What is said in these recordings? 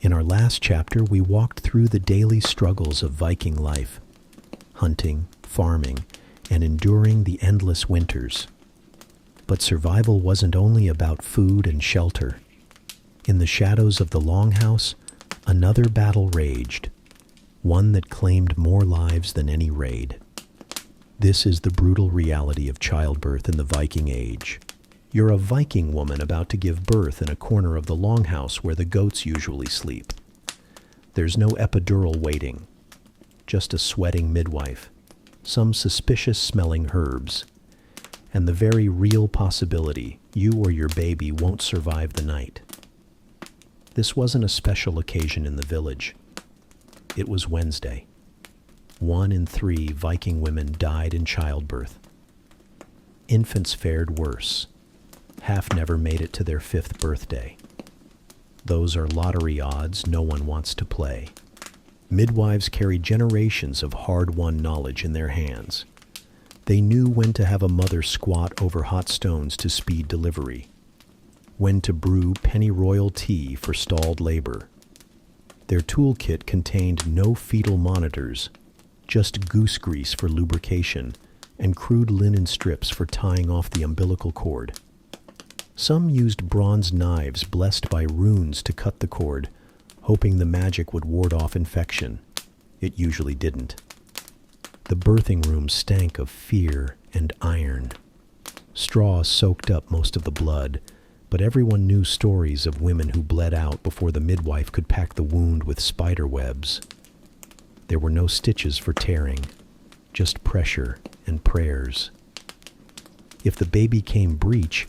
In our last chapter, we walked through the daily struggles of Viking life, hunting, farming, and enduring the endless winters. But survival wasn't only about food and shelter. In the shadows of the longhouse, another battle raged, one that claimed more lives than any raid. This is the brutal reality of childbirth in the Viking Age. You're a Viking woman about to give birth in a corner of the longhouse where the goats usually sleep. There's no epidural waiting, just a sweating midwife, some suspicious-smelling herbs, and the very real possibility you or your baby won't survive the night. This wasn't a special occasion in the village. It was Wednesday. 1 in 3 Viking women died in childbirth. Infants fared worse. Half never made it to their 5th birthday. Those are lottery odds no one wants to play. Midwives carry generations of hard-won knowledge in their hands. They knew when to have a mother squat over hot stones to speed delivery, when to brew pennyroyal tea for stalled labor. Their toolkit contained no fetal monitors, just goose grease for lubrication and crude linen strips for tying off the umbilical cord. Some used bronze knives blessed by runes to cut the cord, hoping the magic would ward off infection. It usually didn't. The birthing room stank of fear and iron. Straw soaked up most of the blood, but everyone knew stories of women who bled out before the midwife could pack the wound with spider webs. There were no stitches for tearing, just pressure and prayers. If the baby came breech,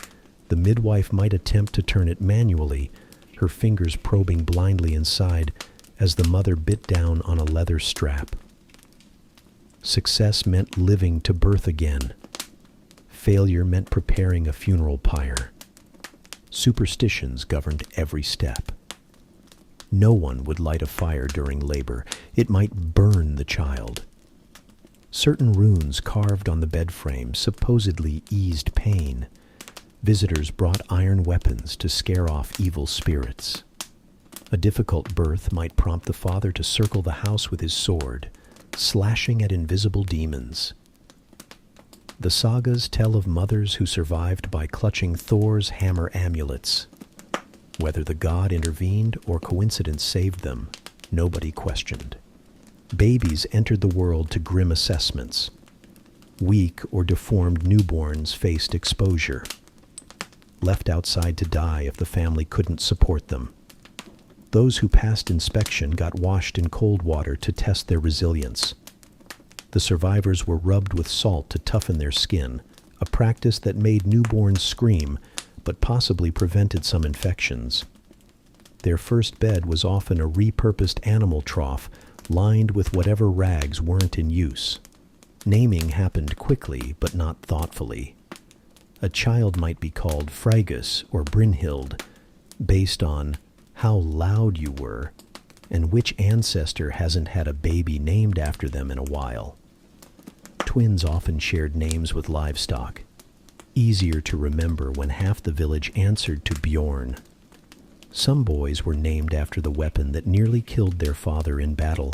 the midwife might attempt to turn it manually, her fingers probing blindly inside as the mother bit down on a leather strap. Success meant living to birth again. Failure meant preparing a funeral pyre. Superstitions governed every step. No one would light a fire during labor. It might burn the child. Certain runes carved on the bed frame supposedly eased pain. Visitors brought iron weapons to scare off evil spirits. A difficult birth might prompt the father to circle the house with his sword, slashing at invisible demons. The sagas tell of mothers who survived by clutching Thor's hammer amulets. Whether the god intervened or coincidence saved them, nobody questioned. Babies entered the world to grim assessments. Weak or deformed newborns faced exposure, left outside to die if the family couldn't support them. Those who passed inspection got washed in cold water to test their resilience. The survivors were rubbed with salt to toughen their skin, a practice that made newborns scream, but possibly prevented some infections. Their first bed was often a repurposed animal trough, lined with whatever rags weren't in use. Naming happened quickly, but not thoughtfully. A child might be called Fregus or Brynhild, based on how loud you were and which ancestor hasn't had a baby named after them in a while. Twins often shared names with livestock, easier to remember when half the village answered to Bjorn. Some boys were named after the weapon that nearly killed their father in battle.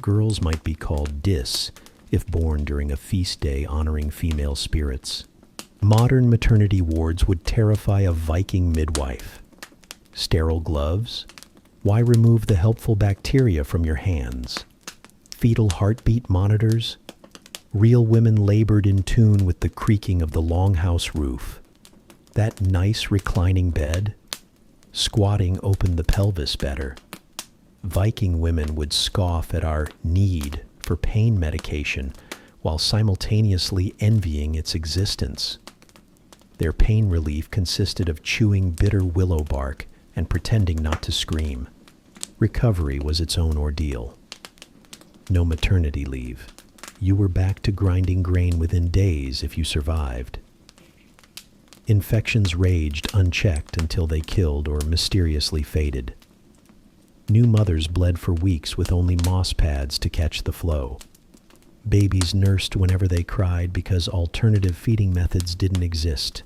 Girls might be called Dis if born during a feast day honoring female spirits. Modern maternity wards would terrify a Viking midwife. Sterile gloves? Why remove the helpful bacteria from your hands? Fetal heartbeat monitors? Real women labored in tune with the creaking of the longhouse roof. That nice reclining bed? Squatting opened the pelvis better. Viking women would scoff at our need for pain medication while simultaneously envying its existence. Their pain relief consisted of chewing bitter willow bark and pretending not to scream. Recovery was its own ordeal. No maternity leave. You were back to grinding grain within days if you survived. Infections raged unchecked until they killed or mysteriously faded. New mothers bled for weeks with only moss pads to catch the flow. Babies nursed whenever they cried because alternative feeding methods didn't exist.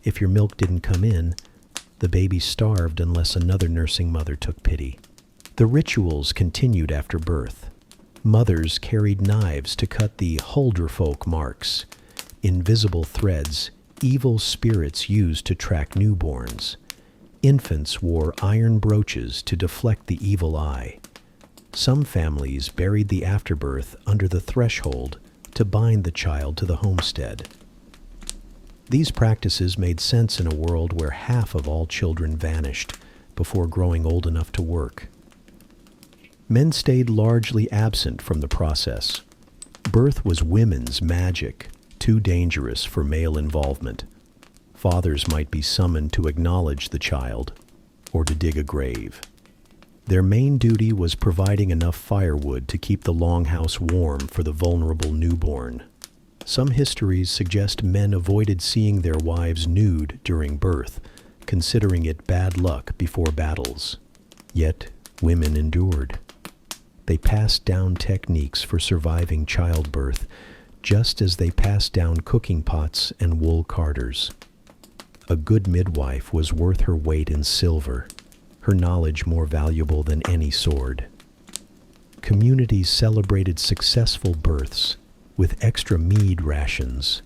If your milk didn't come in, The baby starved unless another nursing mother took pity. The rituals continued after birth. Mothers carried knives to cut the Huldrefolk marks, invisible threads evil spirits used to track newborns. Infants wore iron brooches to deflect the evil eye. Some families buried the afterbirth under the threshold to bind the child to the homestead. These practices made sense in a world where half of all children vanished before growing old enough to work. Men stayed largely absent from the process. Birth was women's magic, too dangerous for male involvement. Fathers might be summoned to acknowledge the child or to dig a grave. Their main duty was providing enough firewood to keep the longhouse warm for the vulnerable newborn. Some histories suggest men avoided seeing their wives nude during birth, considering it bad luck before battles. Yet, women endured. They passed down techniques for surviving childbirth, just as they passed down cooking pots and wool carders. A good midwife was worth her weight in silver, her knowledge more valuable than any sword. Communities celebrated successful births with extra mead rations,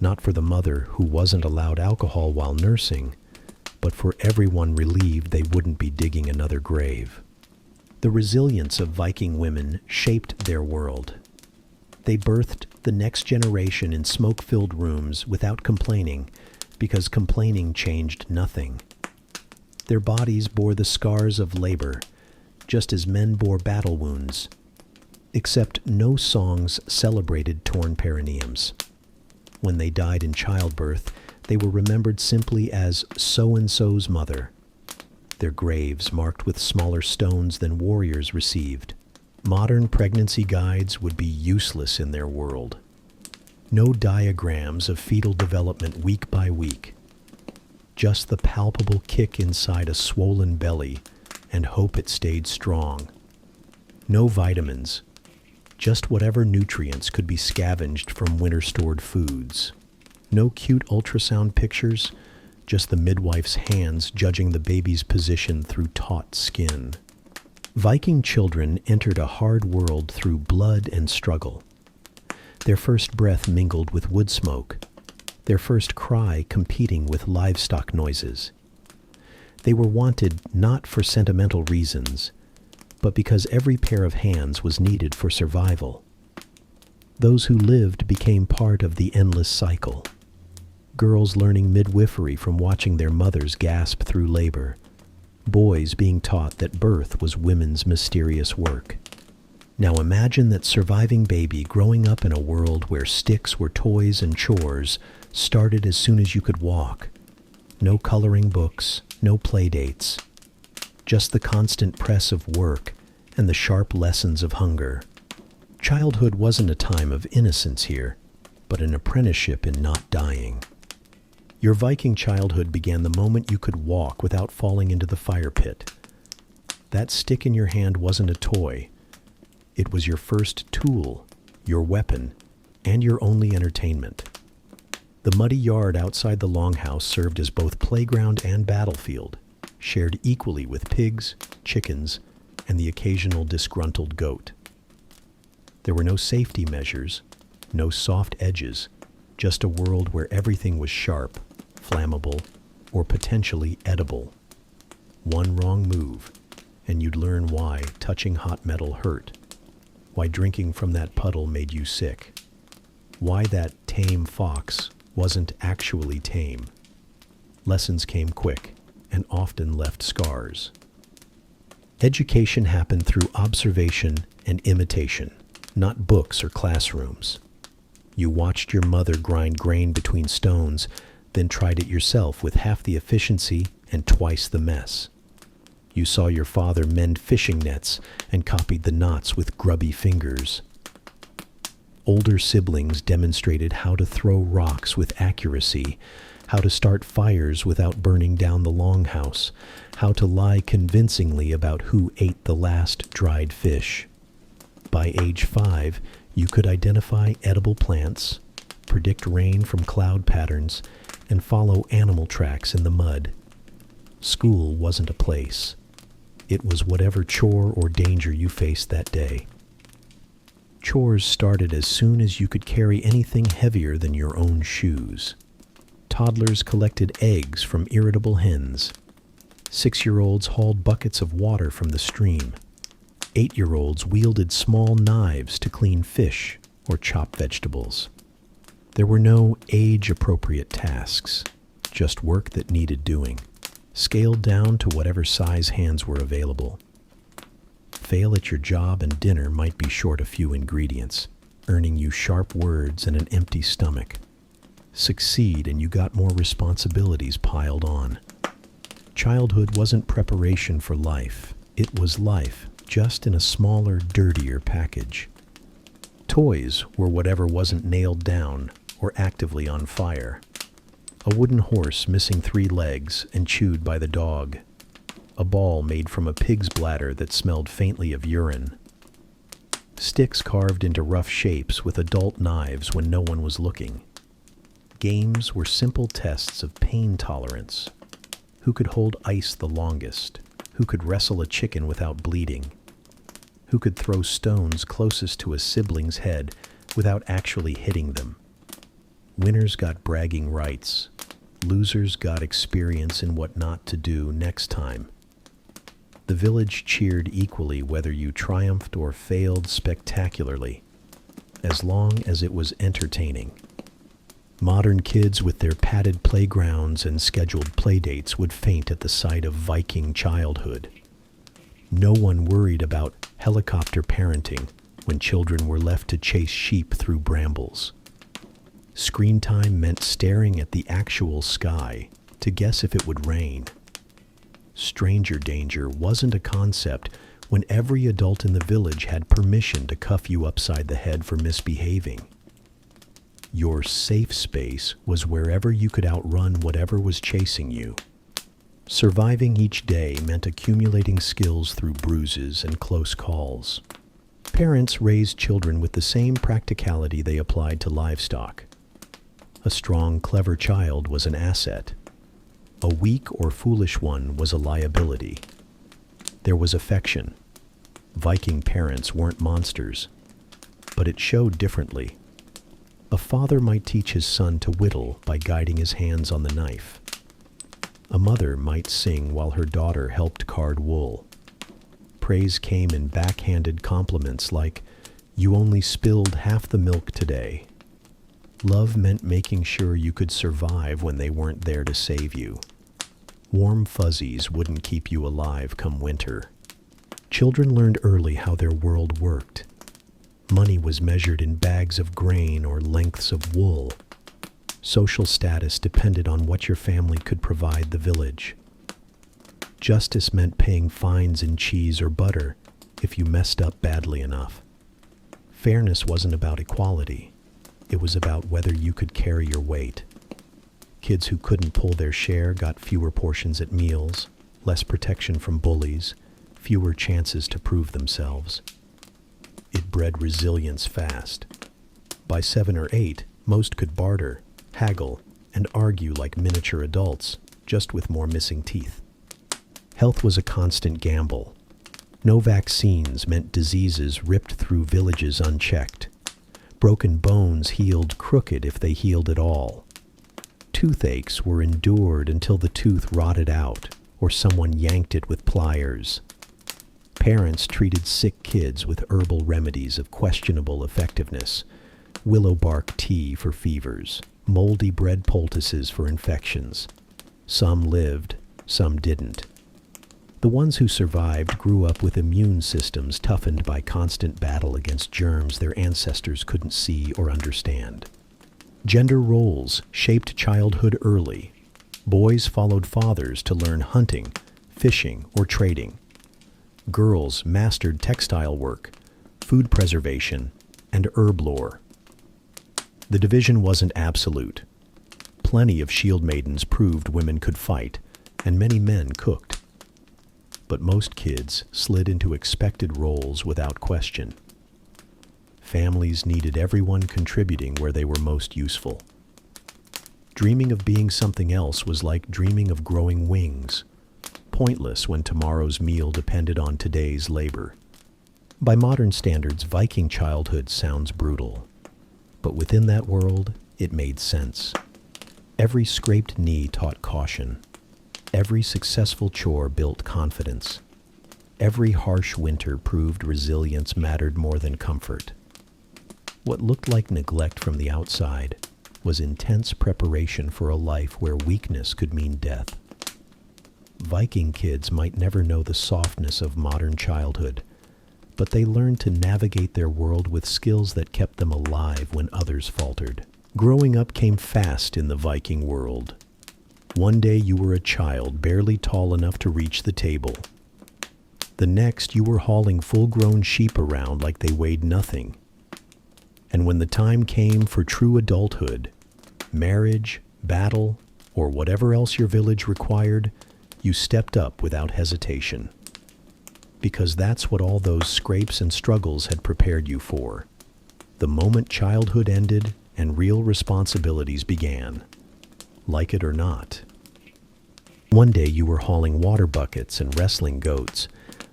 not for the mother who wasn't allowed alcohol while nursing, but for everyone relieved they wouldn't be digging another grave. The resilience of Viking women shaped their world. They birthed the next generation in smoke-filled rooms without complaining, because complaining changed nothing. Their bodies bore the scars of labor, just as men bore battle wounds, except no songs celebrated torn perineums. When they died in childbirth, they were remembered simply as so-and-so's mother, their graves marked with smaller stones than warriors received. Modern pregnancy guides would be useless in their world. No diagrams of fetal development week by week. Just the palpable kick inside a swollen belly and hope it stayed strong. No vitamins, just whatever nutrients could be scavenged from winter-stored foods. No cute ultrasound pictures, just the midwife's hands judging the baby's position through taut skin. Viking children entered a hard world through blood and struggle. Their first breath mingled with wood smoke, their first cry competing with livestock noises. They were wanted not for sentimental reasons, but because every pair of hands was needed for survival. Those who lived became part of the endless cycle. Girls learning midwifery from watching their mothers gasp through labor. Boys being taught that birth was women's mysterious work. Now imagine that surviving baby growing up in a world where sticks were toys and chores started as soon as you could walk. No coloring books, no play dates. Just the constant press of work and the sharp lessons of hunger. Childhood wasn't a time of innocence here, but an apprenticeship in not dying. Your Viking childhood began the moment you could walk without falling into the fire pit. That stick in your hand wasn't a toy. It was your first tool, your weapon, and your only entertainment. The muddy yard outside the longhouse served as both playground and battlefield, shared equally with pigs, chickens, and the occasional disgruntled goat. There were no safety measures, no soft edges, just a world where everything was sharp, flammable, or potentially edible. One wrong move, and you'd learn why touching hot metal hurt, why drinking from that puddle made you sick, why that tame fox wasn't actually tame. Lessons came quick and often left scars. Education happened through observation and imitation, not books or classrooms. You watched your mother grind grain between stones, then tried it yourself with half the efficiency and twice the mess. You saw your father mend fishing nets and copied the knots with grubby fingers. Older siblings demonstrated how to throw rocks with accuracy, how to start fires without burning down the longhouse, how to lie convincingly about who ate the last dried fish. By age 5, you could identify edible plants, predict rain from cloud patterns, and follow animal tracks in the mud. School wasn't a place. It was whatever chore or danger you faced that day. Chores started as soon as you could carry anything heavier than your own shoes. Toddlers collected eggs from irritable hens. 6-year-olds hauled buckets of water from the stream. 8-year-olds wielded small knives to clean fish or chop vegetables. There were no age-appropriate tasks, just work that needed doing, scaled down to whatever size hands were available. Fail at your job and dinner might be short a few ingredients, earning you sharp words and an empty stomach. Succeed and you got more responsibilities piled on. Childhood wasn't preparation for life. It was life, just in a smaller, dirtier package. Toys were whatever wasn't nailed down or actively on fire. A wooden horse missing 3 legs and chewed by the dog. A ball made from a pig's bladder that smelled faintly of urine. Sticks carved into rough shapes with adult knives when no one was looking. Games were simple tests of pain tolerance. Who could hold ice the longest? Who could wrestle a chicken without bleeding? Who could throw stones closest to a sibling's head without actually hitting them? Winners got bragging rights. Losers got experience in what not to do next time. The village cheered equally whether you triumphed or failed spectacularly, as long as it was entertaining. Modern kids with their padded playgrounds and scheduled playdates would faint at the sight of Viking childhood. No one worried about helicopter parenting when children were left to chase sheep through brambles. Screen time meant staring at the actual sky to guess if it would rain. Stranger danger wasn't a concept when every adult in the village had permission to cuff you upside the head for misbehaving. Your safe space was wherever you could outrun whatever was chasing you. Surviving each day meant accumulating skills through bruises and close calls. Parents raised children with the same practicality they applied to livestock. A strong, clever child was an asset. A weak or foolish one was a liability. There was affection. Viking parents weren't monsters, but it showed differently. A father might teach his son to whittle by guiding his hands on the knife. A mother might sing while her daughter helped card wool. Praise came in backhanded compliments like, "You only spilled half the milk today." Love meant making sure you could survive when they weren't there to save you. Warm fuzzies wouldn't keep you alive come winter. Children learned early how their world worked. Money was measured in bags of grain or lengths of wool. Social status depended on what your family could provide the village. Justice meant paying fines in cheese or butter if you messed up badly enough. Fairness wasn't about equality. It was about whether you could carry your weight. Kids who couldn't pull their share got fewer portions at meals, less protection from bullies, fewer chances to prove themselves. It bred resilience fast. By 7 or 8, most could barter, haggle, and argue like miniature adults, just with more missing teeth. Health was a constant gamble. No vaccines meant diseases ripped through villages unchecked. Broken bones healed crooked if they healed at all. Toothaches were endured until the tooth rotted out or someone yanked it with pliers. Parents treated sick kids with herbal remedies of questionable effectiveness. Willow bark tea for fevers, moldy bread poultices for infections. Some lived, some didn't. The ones who survived grew up with immune systems toughened by constant battle against germs their ancestors couldn't see or understand. Gender roles shaped childhood early. Boys followed fathers to learn hunting, fishing, or trading. Girls mastered textile work, food preservation, and herb lore. The division wasn't absolute. Plenty of shield maidens proved women could fight, and many men cooked. But most kids slid into expected roles without question. Families needed everyone contributing where they were most useful. Dreaming of being something else was like dreaming of growing wings pointless when tomorrow's meal depended on today's labor. By modern standards, Viking childhood sounds brutal. But within that world, it made sense. Every scraped knee taught caution. Every successful chore built confidence. Every harsh winter proved resilience mattered more than comfort. What looked like neglect from the outside was intense preparation for a life where weakness could mean death. Viking kids might never know the softness of modern childhood, but they learned to navigate their world with skills that kept them alive when others faltered. Growing up came fast in the Viking world. One day you were a child barely tall enough to reach the table. The next you were hauling full-grown sheep around like they weighed nothing. And when the time came for true adulthood, marriage, battle, or whatever else your village required, you stepped up without hesitation. Because that's what all those scrapes and struggles had prepared you for. The moment childhood ended and real responsibilities began. Like it or not. One day you were hauling water buckets and wrestling goats.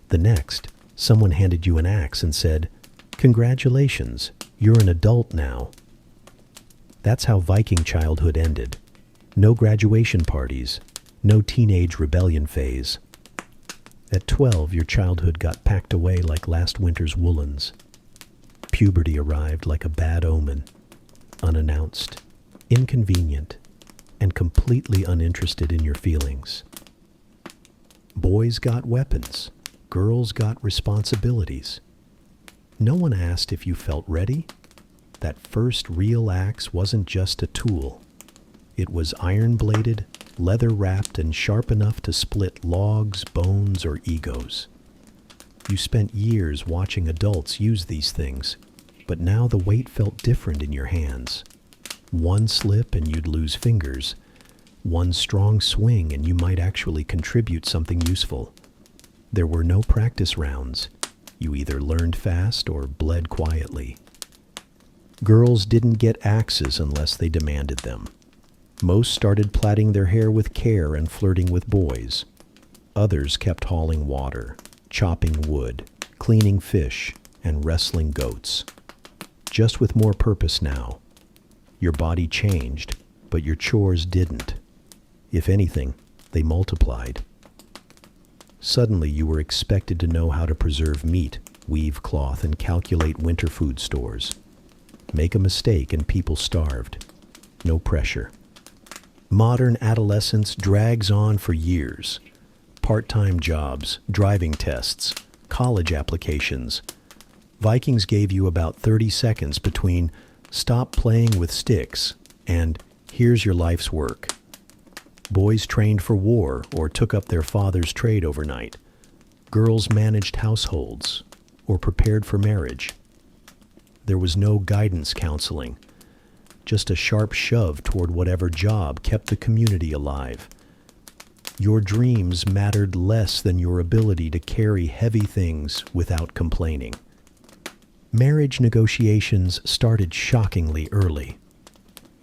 The next, someone handed you an axe and said, "Congratulations, you're an adult now." That's how Viking childhood ended. No graduation parties, no teenage rebellion phase. At 12, your childhood got packed away like last winter's woolens. Puberty arrived like a bad omen, unannounced, inconvenient, and completely uninterested in your feelings. Boys got weapons. Girls got responsibilities. No one asked if you felt ready. That first real axe wasn't just a tool. It was iron-bladed, leather-wrapped, and sharp enough to split logs, bones, or egos. You spent years watching adults use these things, but now the weight felt different in your hands. One slip and you'd lose fingers. One strong swing and you might actually contribute something useful. There were no practice rounds. You either learned fast or bled quietly. Girls didn't get axes unless they demanded them. Most started plaiting their hair with care and flirting with boys. Others kept hauling water, chopping wood, cleaning fish, and wrestling goats. Just with more purpose now. Your body changed, but your chores didn't. If anything, they multiplied. Suddenly you were expected to know how to preserve meat, weave cloth, and calculate winter food stores. Make a mistake and people starved. No pressure. Modern adolescence drags on for years. Part-time jobs, driving tests, college applications. Vikings gave you about 30 seconds between "stop playing with sticks" and "here's your life's work." Boys trained for war or took up their father's trade overnight. Girls managed households or prepared for marriage. There was no guidance counseling, just a sharp shove toward whatever job kept the community alive. Your dreams mattered less than your ability to carry heavy things without complaining. Marriage negotiations started shockingly early.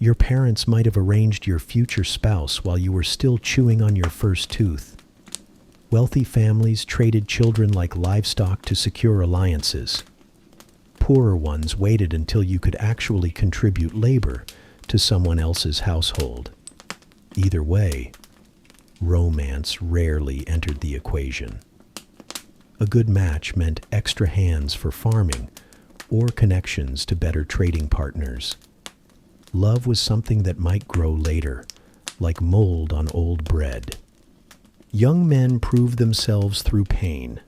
Your parents might have arranged your future spouse while you were still chewing on your first tooth. Wealthy families traded children like livestock to secure alliances. Poorer ones waited until you could actually contribute labor to someone else's household. Either way, romance rarely entered the equation. A good match meant extra hands for farming or connections to better trading partners. Love was something that might grow later, like mold on old bread. Young men proved themselves through pain,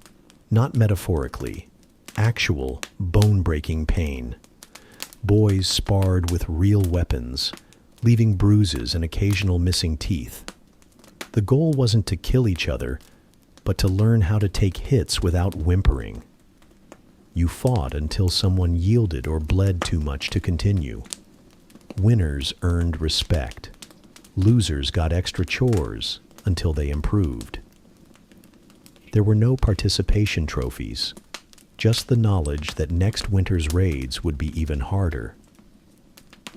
not metaphorically, actual, bone-breaking pain. Boys sparred with real weapons, leaving bruises and occasional missing teeth. The goal wasn't to kill each other, but to learn how to take hits without whimpering. You fought until someone yielded or bled too much to continue. Winners earned respect. Losers got extra chores until they improved. There were no participation trophies, just the knowledge that next winter's raids would be even harder.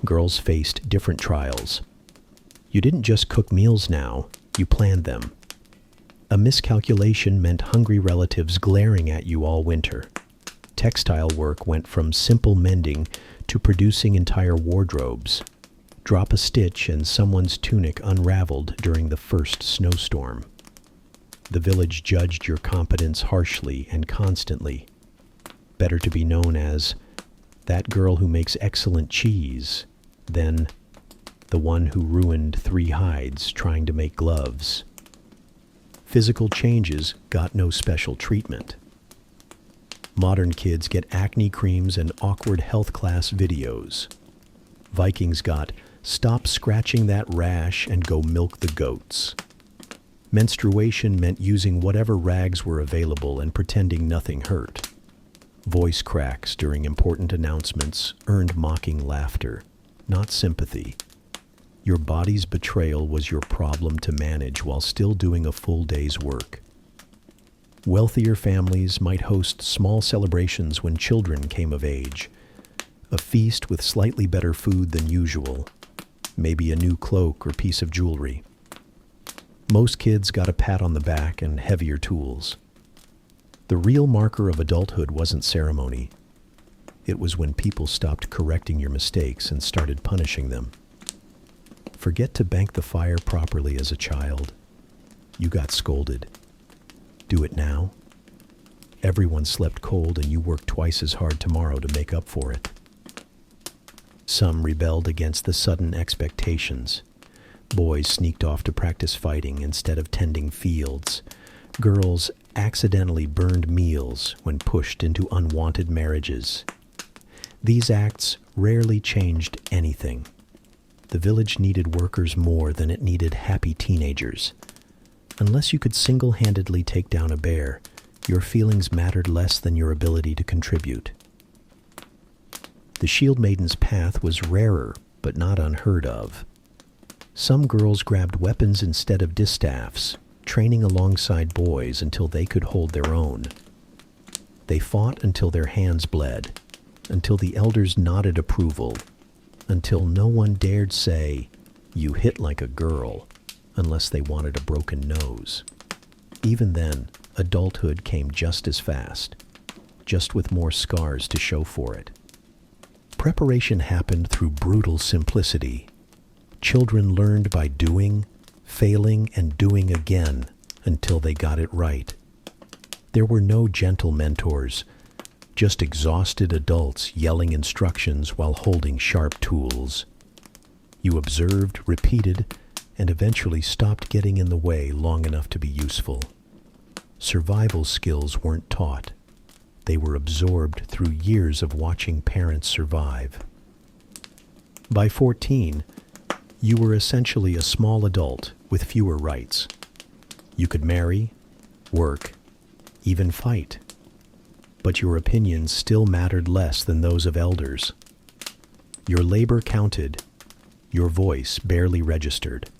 Girls faced different trials. You didn't just cook meals now, you planned them. A miscalculation meant hungry relatives glaring at you all winter. Textile work went from simple mending to producing entire wardrobes. Drop a stitch and someone's tunic unraveled during the first snowstorm. The village judged your competence harshly and constantly. Better to be known as that girl who makes excellent cheese than the one who ruined 3 hides trying to make gloves. Physical changes got no special treatment. Modern kids get acne creams and awkward health class videos. Vikings got stop scratching that rash and go milk the goats. Menstruation meant using whatever rags were available and pretending nothing hurt. Voice cracks during important announcements earned mocking laughter, not sympathy. Your body's betrayal was your problem to manage while still doing a full day's work. Wealthier families might host small celebrations when children came of age. A feast with slightly better food than usual, maybe a new cloak or piece of jewelry. Most kids got a pat on the back and heavier tools. The real marker of adulthood wasn't ceremony. It was when people stopped correcting your mistakes and started punishing them. Forget to bank the fire properly as a child. You got scolded. Do it now. Everyone slept cold and you work twice as hard tomorrow to make up for it. Some rebelled against the sudden expectations. Boys sneaked off to practice fighting instead of tending fields. Girls accidentally burned meals when pushed into unwanted marriages. These acts rarely changed anything. The village needed workers more than it needed happy teenagers. Unless you could single-handedly take down a bear, your feelings mattered less than your ability to contribute. The Shield Maiden's path was rarer, but not unheard of. Some girls grabbed weapons instead of distaffs, training alongside boys until they could hold their own. They fought until their hands bled, until the elders nodded approval, until no one dared say, "You hit like a girl," unless they wanted a broken nose. Even then, adulthood came just as fast, just with more scars to show for it. Preparation happened through brutal simplicity. Children learned by doing, failing, and doing again until they got it right. There were no gentle mentors, just exhausted adults yelling instructions while holding sharp tools. You observed, repeated, and eventually stopped getting in the way long enough to be useful. Survival skills weren't taught. They were absorbed through years of watching parents survive. By 14, you were essentially a small adult with fewer rights. You could marry, work, even fight. But your opinions still mattered less than those of elders. Your labor counted, your voice barely registered.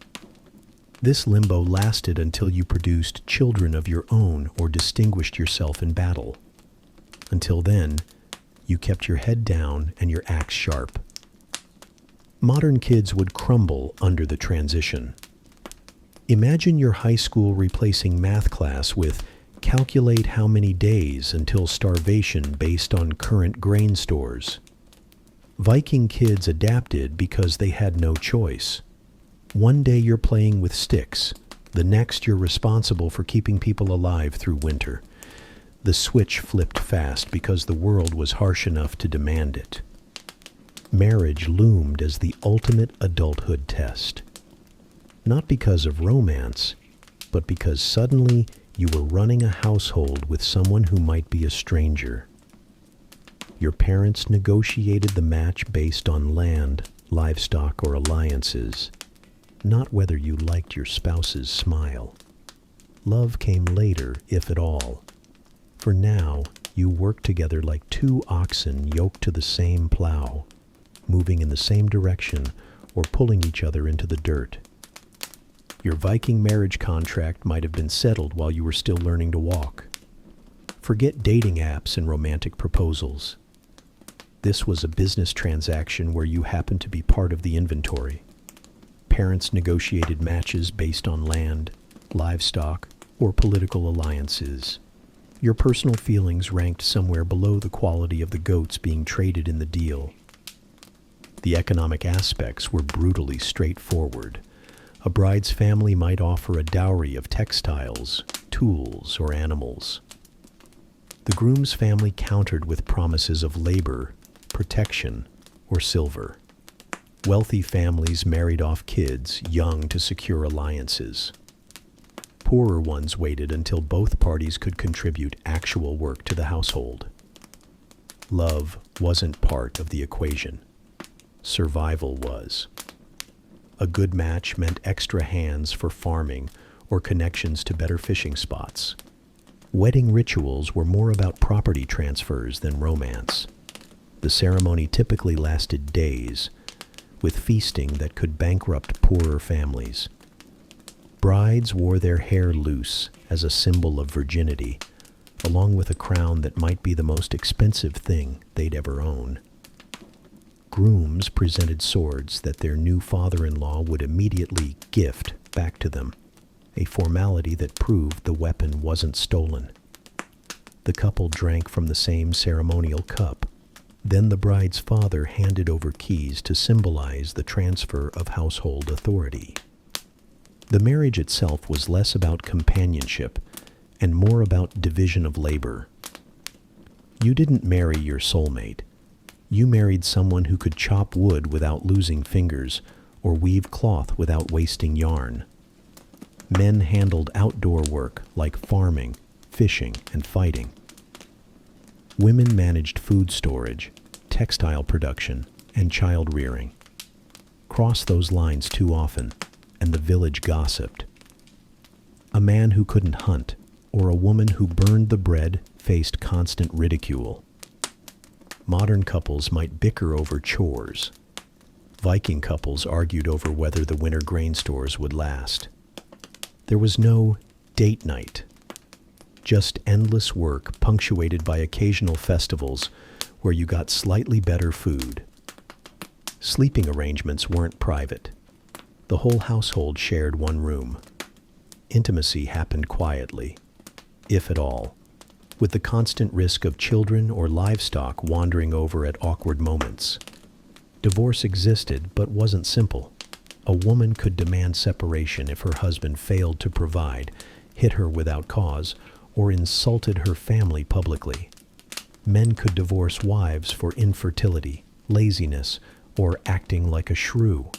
This limbo lasted until you produced children of your own or distinguished yourself in battle. Until then, you kept your head down and your axe sharp. Modern kids would crumble under the transition. Imagine your high school replacing math class with calculate how many days until starvation based on current grain stores. Viking kids adapted because they had no choice. One day you're playing with sticks, the next you're responsible for keeping people alive through winter. The switch flipped fast because the world was harsh enough to demand it. Marriage loomed as the ultimate adulthood test. Not because of romance, but because suddenly you were running a household with someone who might be a stranger. Your parents negotiated the match based on land, livestock, or alliances, not whether you liked your spouse's smile. Love came later, if at all. For now, you worked together like 2 oxen yoked to the same plow, moving in the same direction or pulling each other into the dirt. Your Viking marriage contract might have been settled while you were still learning to walk. Forget dating apps and romantic proposals. This was a business transaction where you happened to be part of the inventory. Parents negotiated matches based on land, livestock, or political alliances. Your personal feelings ranked somewhere below the quality of the goats being traded in the deal. The economic aspects were brutally straightforward. A bride's family might offer a dowry of textiles, tools, or animals. The groom's family countered with promises of labor, protection, or silver. Wealthy families married off kids young to secure alliances. Poorer ones waited until both parties could contribute actual work to the household. Love wasn't part of the equation. Survival was. A good match meant extra hands for farming or connections to better fishing spots. Wedding rituals were more about property transfers than romance. The ceremony typically lasted days, with feasting that could bankrupt poorer families. Brides wore their hair loose as a symbol of virginity, along with a crown that might be the most expensive thing they'd ever own. Grooms presented swords that their new father-in-law would immediately gift back to them, a formality that proved the weapon wasn't stolen. The couple drank from the same ceremonial cup. Then the bride's father handed over keys to symbolize the transfer of household authority. The marriage itself was less about companionship and more about division of labor. You didn't marry your soulmate. You married someone who could chop wood without losing fingers or weave cloth without wasting yarn. Men handled outdoor work like farming, fishing, and fighting. Women managed food storage, textile production, and child rearing. Cross those lines too often, and the village gossiped. A man who couldn't hunt or a woman who burned the bread faced constant ridicule. Modern couples might bicker over chores. Viking couples argued over whether the winter grain stores would last. There was no date night, just endless work punctuated by occasional festivals where you got slightly better food. Sleeping arrangements weren't private. The whole household shared one room. Intimacy happened quietly, if at all, with the constant risk of children or livestock wandering over at awkward moments. Divorce existed but wasn't simple. A woman could demand separation if her husband failed to provide, hit her without cause, or insulted her family publicly. Men could divorce wives for infertility, laziness, or acting like a shrew.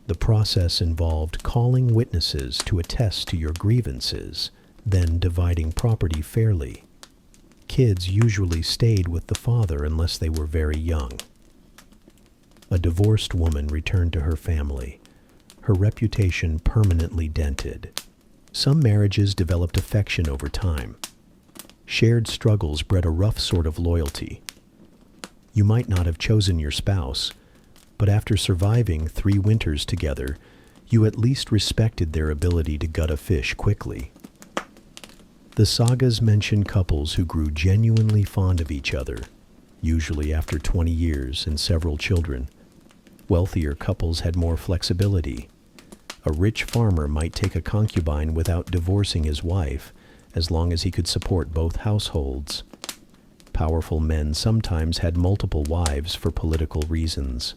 The process involved calling witnesses to attest to your grievances, then dividing property fairly. Kids usually stayed with the father unless they were very young. A divorced woman returned to her family, her reputation permanently dented. Some marriages developed affection over time. Shared struggles bred a rough sort of loyalty. You might not have chosen your spouse, but after surviving 3 winters together, you at least respected their ability to gut a fish quickly. The sagas mention couples who grew genuinely fond of each other, usually after 20 years and several children. Wealthier couples had more flexibility. A rich farmer might take a concubine without divorcing his wife, as long as he could support both households. Powerful men sometimes had multiple wives for political reasons,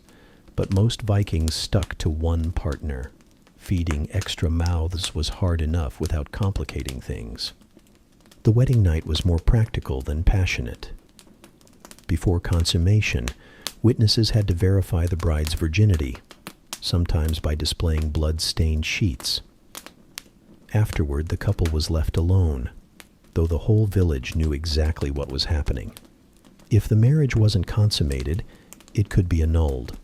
but most Vikings stuck to one partner. Feeding extra mouths was hard enough without complicating things. The wedding night was more practical than passionate. Before consummation, witnesses had to verify the bride's virginity, sometimes by displaying blood-stained sheets. Afterward, the couple was left alone, though the whole village knew exactly what was happening. If the marriage wasn't consummated, it could be annulled.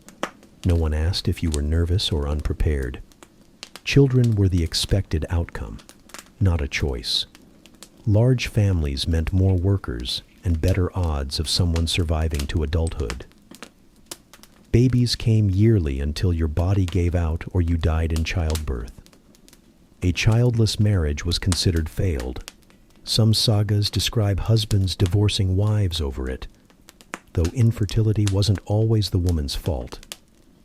No one asked if you were nervous or unprepared. Children were the expected outcome, not a choice. Large families meant more workers and better odds of someone surviving to adulthood. Babies came yearly until your body gave out or you died in childbirth. A childless marriage was considered failed. Some sagas describe husbands divorcing wives over it, though infertility wasn't always the woman's fault.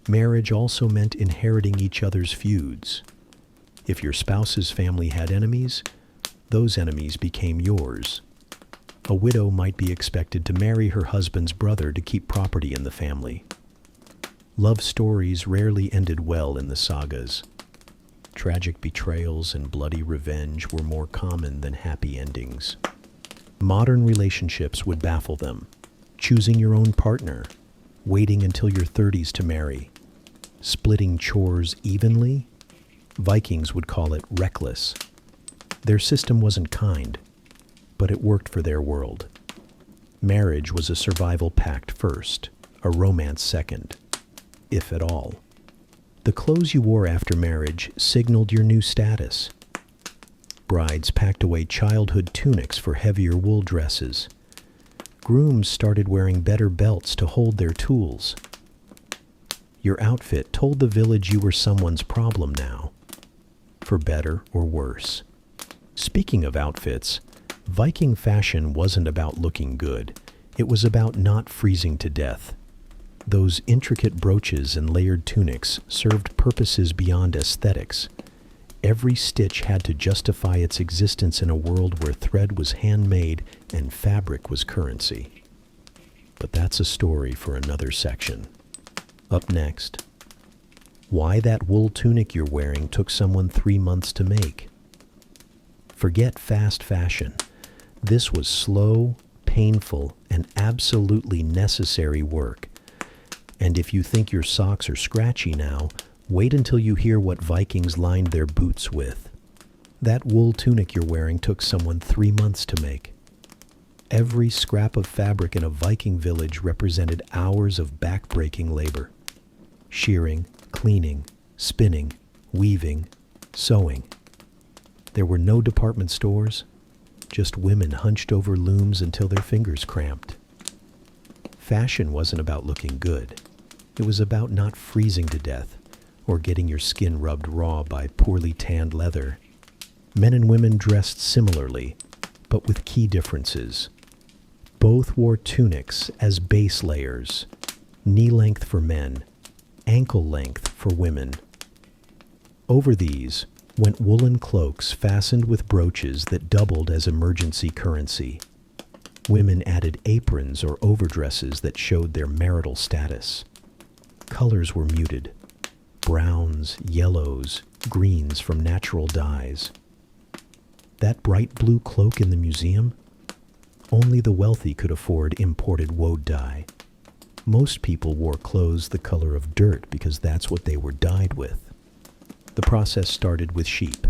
Marriage also meant inheriting each other's feuds. If your spouse's family had enemies, those enemies became yours. A widow might be expected to marry her husband's brother to keep property in the family. Love stories rarely ended well in the sagas. Tragic betrayals and bloody revenge were more common than happy endings. Modern relationships would baffle them. Choosing your own partner, waiting until your 30s to marry, splitting chores evenly. Vikings would call it reckless. Their system wasn't kind, but it worked for their world. Marriage was a survival pact first, a romance second, if at all. The clothes you wore after marriage signaled your new status. Brides packed away childhood tunics for heavier wool dresses. Grooms started wearing better belts to hold their tools. Your outfit told the village you were someone's problem now, for better or worse. Speaking of outfits, Viking fashion wasn't about looking good. It was about not freezing to death. Those intricate brooches and layered tunics served purposes beyond aesthetics. Every stitch had to justify its existence in a world where thread was handmade and fabric was currency. But that's a story for another section. Up next, why that wool tunic you're wearing took someone 3 months to make. Forget fast fashion. This was slow, painful, and absolutely necessary work. And if you think your socks are scratchy now, wait until you hear what Vikings lined their boots with. That wool tunic you're wearing took someone 3 months to make. Every scrap of fabric in a Viking village represented hours of back-breaking labor. Shearing, cleaning, spinning, weaving, sewing. There were no department stores, just women hunched over looms until their fingers cramped. Fashion wasn't about looking good. It was about not freezing to death or getting your skin rubbed raw by poorly tanned leather. Men and women dressed similarly, but with key differences. Both wore tunics as base layers, knee length for men, ankle length for women. Over these went woolen cloaks fastened with brooches that doubled as emergency currency. Women added aprons or overdresses that showed their marital status. Colors were muted. Browns, yellows, greens from natural dyes. That bright blue cloak in the museum? Only the wealthy could afford imported woad dye. Most people wore clothes the color of dirt because that's what they were dyed with. The process started with sheep.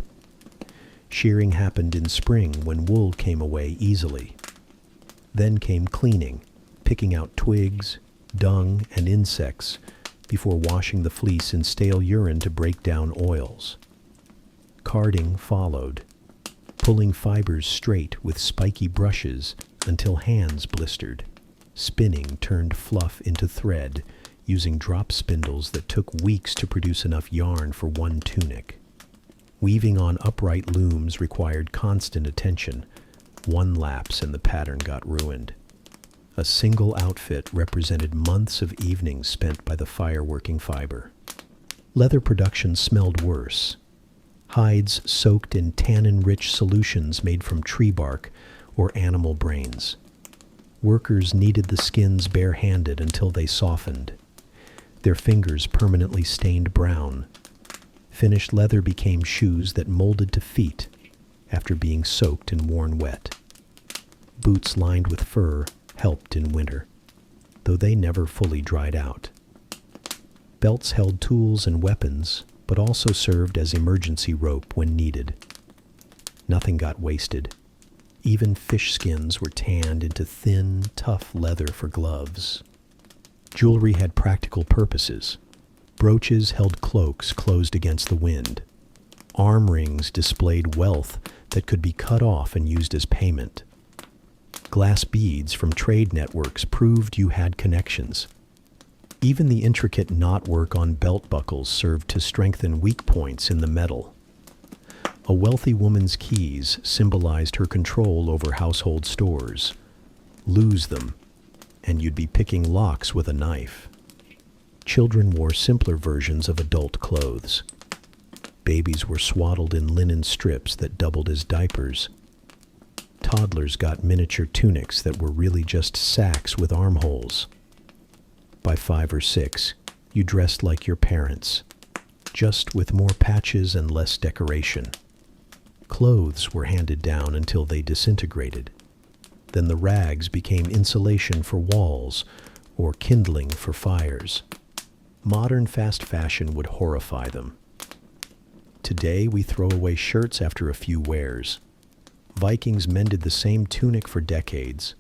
Shearing happened in spring when wool came away easily. Then came cleaning, picking out twigs, dung, and insects before washing the fleece in stale urine to break down oils. Carding followed, pulling fibers straight with spiky brushes until hands blistered. Spinning turned fluff into thread, using drop spindles that took weeks to produce enough yarn for one tunic. Weaving on upright looms required constant attention. One lapse and the pattern got ruined. A single outfit represented months of evenings spent by the fire working fiber. Leather production smelled worse. Hides soaked in tannin-rich solutions made from tree bark or animal brains. Workers kneaded the skins bare-handed until they softened. Their fingers permanently stained brown. Finished leather became shoes that molded to feet after being soaked and worn wet. Boots lined with fur helped in winter, though they never fully dried out. Belts held tools and weapons, but also served as emergency rope when needed. Nothing got wasted. Even fish skins were tanned into thin, tough leather for gloves. Jewelry had practical purposes. Brooches held cloaks closed against the wind. Arm rings displayed wealth that could be cut off and used as payment. Glass beads from trade networks proved you had connections. Even the intricate knotwork on belt buckles served to strengthen weak points in the metal. A wealthy woman's keys symbolized her control over household stores. Lose them, and you'd be picking locks with a knife. Children wore simpler versions of adult clothes. Babies were swaddled in linen strips that doubled as diapers. Toddlers got miniature tunics that were really just sacks with armholes. By 5 or 6, you dressed like your parents, just with more patches and less decoration. Clothes were handed down until they disintegrated. Then the rags became insulation for walls or kindling for fires. Modern fast fashion would horrify them. Today we throw away shirts after a few wears. Vikings mended the same tunic for decades.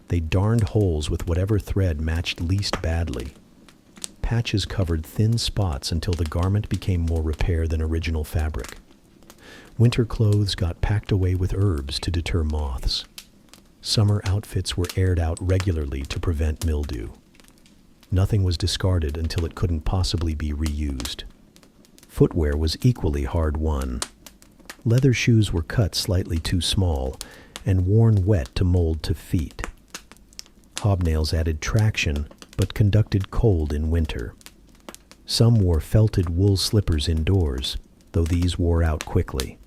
They darned holes with whatever thread matched least badly. Patches covered thin spots until the garment became more repair than original fabric. Winter clothes got packed away with herbs to deter moths. Summer outfits were aired out regularly to prevent mildew. Nothing was discarded until it couldn't possibly be reused. Footwear was equally hard-won. Leather shoes were cut slightly too small and worn wet to mold to feet. Hobnails added traction, but conducted cold in winter. Some wore felted wool slippers indoors, though these wore out quickly.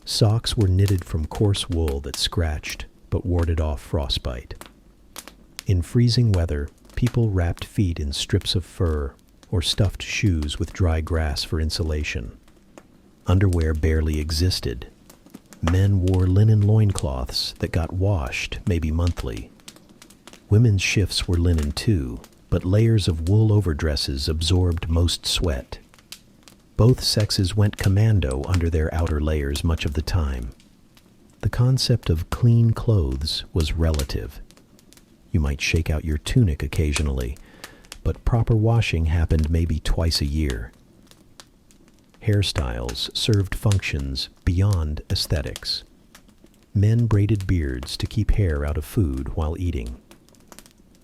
Socks were knitted from coarse wool that scratched, but warded off frostbite. In freezing weather, people wrapped feet in strips of fur or stuffed shoes with dry grass for insulation. Underwear barely existed. Men wore linen loincloths that got washed maybe monthly. Women's shifts were linen too, but layers of wool overdresses absorbed most sweat. Both sexes went commando under their outer layers much of the time. The concept of clean clothes was relative. You might shake out your tunic occasionally, but proper washing happened maybe twice a year. Hairstyles served functions beyond aesthetics. Men braided beards to keep hair out of food while eating.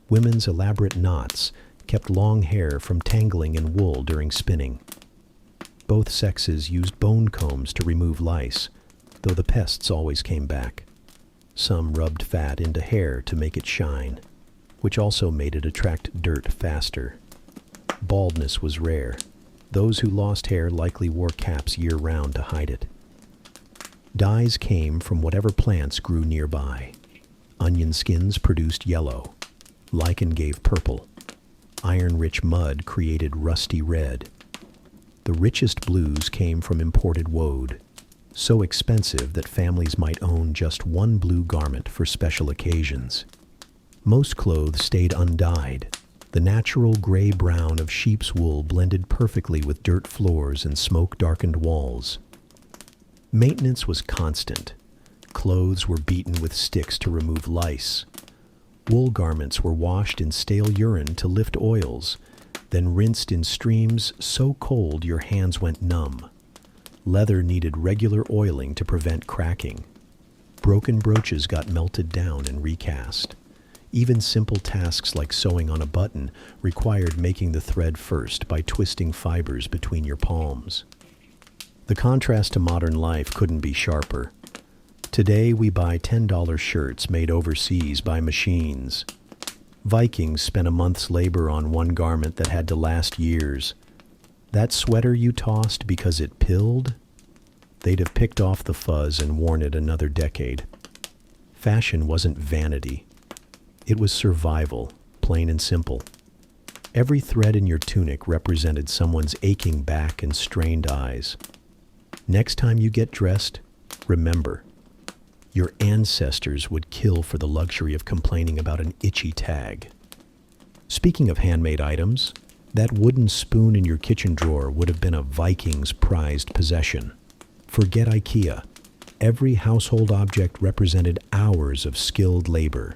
Women's elaborate knots kept long hair from tangling in wool during spinning. Both sexes used bone combs to remove lice, though the pests always came back. Some rubbed fat into hair to make it shine, which also made it attract dirt faster. Baldness was rare. Those who lost hair likely wore caps year-round to hide it. Dyes came from whatever plants grew nearby. Onion skins produced yellow. Lichen gave purple. Iron-rich mud created rusty red. The richest blues came from imported woad, so expensive that families might own just one blue garment for special occasions. Most clothes stayed undyed. The natural gray-brown of sheep's wool blended perfectly with dirt floors and smoke-darkened walls. Maintenance was constant. Clothes were beaten with sticks to remove lice. Wool garments were washed in stale urine to lift oils, then rinsed in streams so cold your hands went numb. Leather needed regular oiling to prevent cracking. Broken brooches got melted down and recast. Even simple tasks like sewing on a button required making the thread first by twisting fibers between your palms. The contrast to modern life couldn't be sharper. Today we buy $10 shirts made overseas by machines. Vikings spent a month's labor on one garment that had to last years. That sweater you tossed because it pilled? They'd have picked off the fuzz and worn it another decade. Fashion wasn't vanity. It was survival, plain and simple. Every thread in your tunic represented someone's aching back and strained eyes. Next time you get dressed, remember, your ancestors would kill for the luxury of complaining about an itchy tag. Speaking of handmade items, that wooden spoon in your kitchen drawer would have been a Viking's prized possession. Forget IKEA. Every household object represented hours of skilled labor.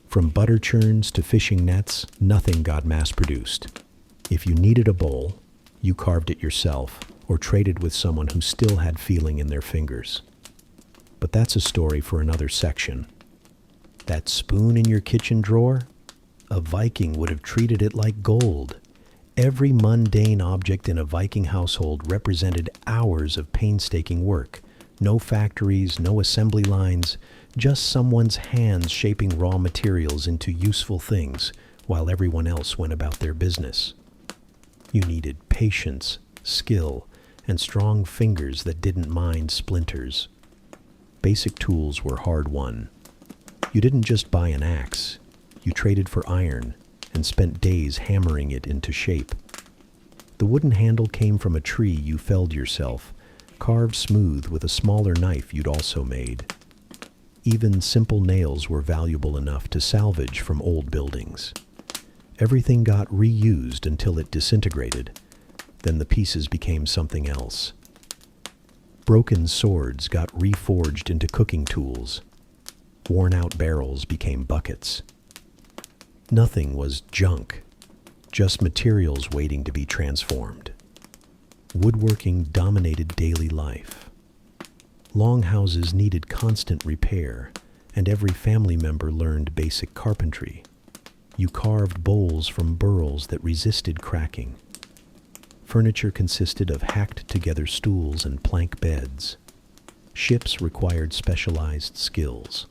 From butter churns to fishing nets, nothing got mass-produced. If you needed a bowl, you carved it yourself or traded with someone who still had feeling in their fingers. But that's a story for another section. That spoon in your kitchen drawer? A Viking would have treated it like gold. Every mundane object in a Viking household represented hours of painstaking work. No factories, no assembly lines, just someone's hands shaping raw materials into useful things while everyone else went about their business. You needed patience, skill, and strong fingers that didn't mind splinters. basic tools were hard-won. You didn't just buy an axe, you traded for iron and spent days hammering it into shape. The wooden handle came from a tree you felled yourself, carved smooth with a smaller knife you'd also made. Even simple nails were valuable enough to salvage from old buildings. Everything got reused until it disintegrated. Then the pieces became something else. Broken swords got reforged into cooking tools. Worn-out barrels became buckets. Nothing was junk, just materials waiting to be transformed. Woodworking dominated daily life. Longhouses needed constant repair, and every family member learned basic carpentry. You carved bowls from burls that resisted cracking. Furniture consisted of hacked-together stools and plank beds. Ships required specialized skills.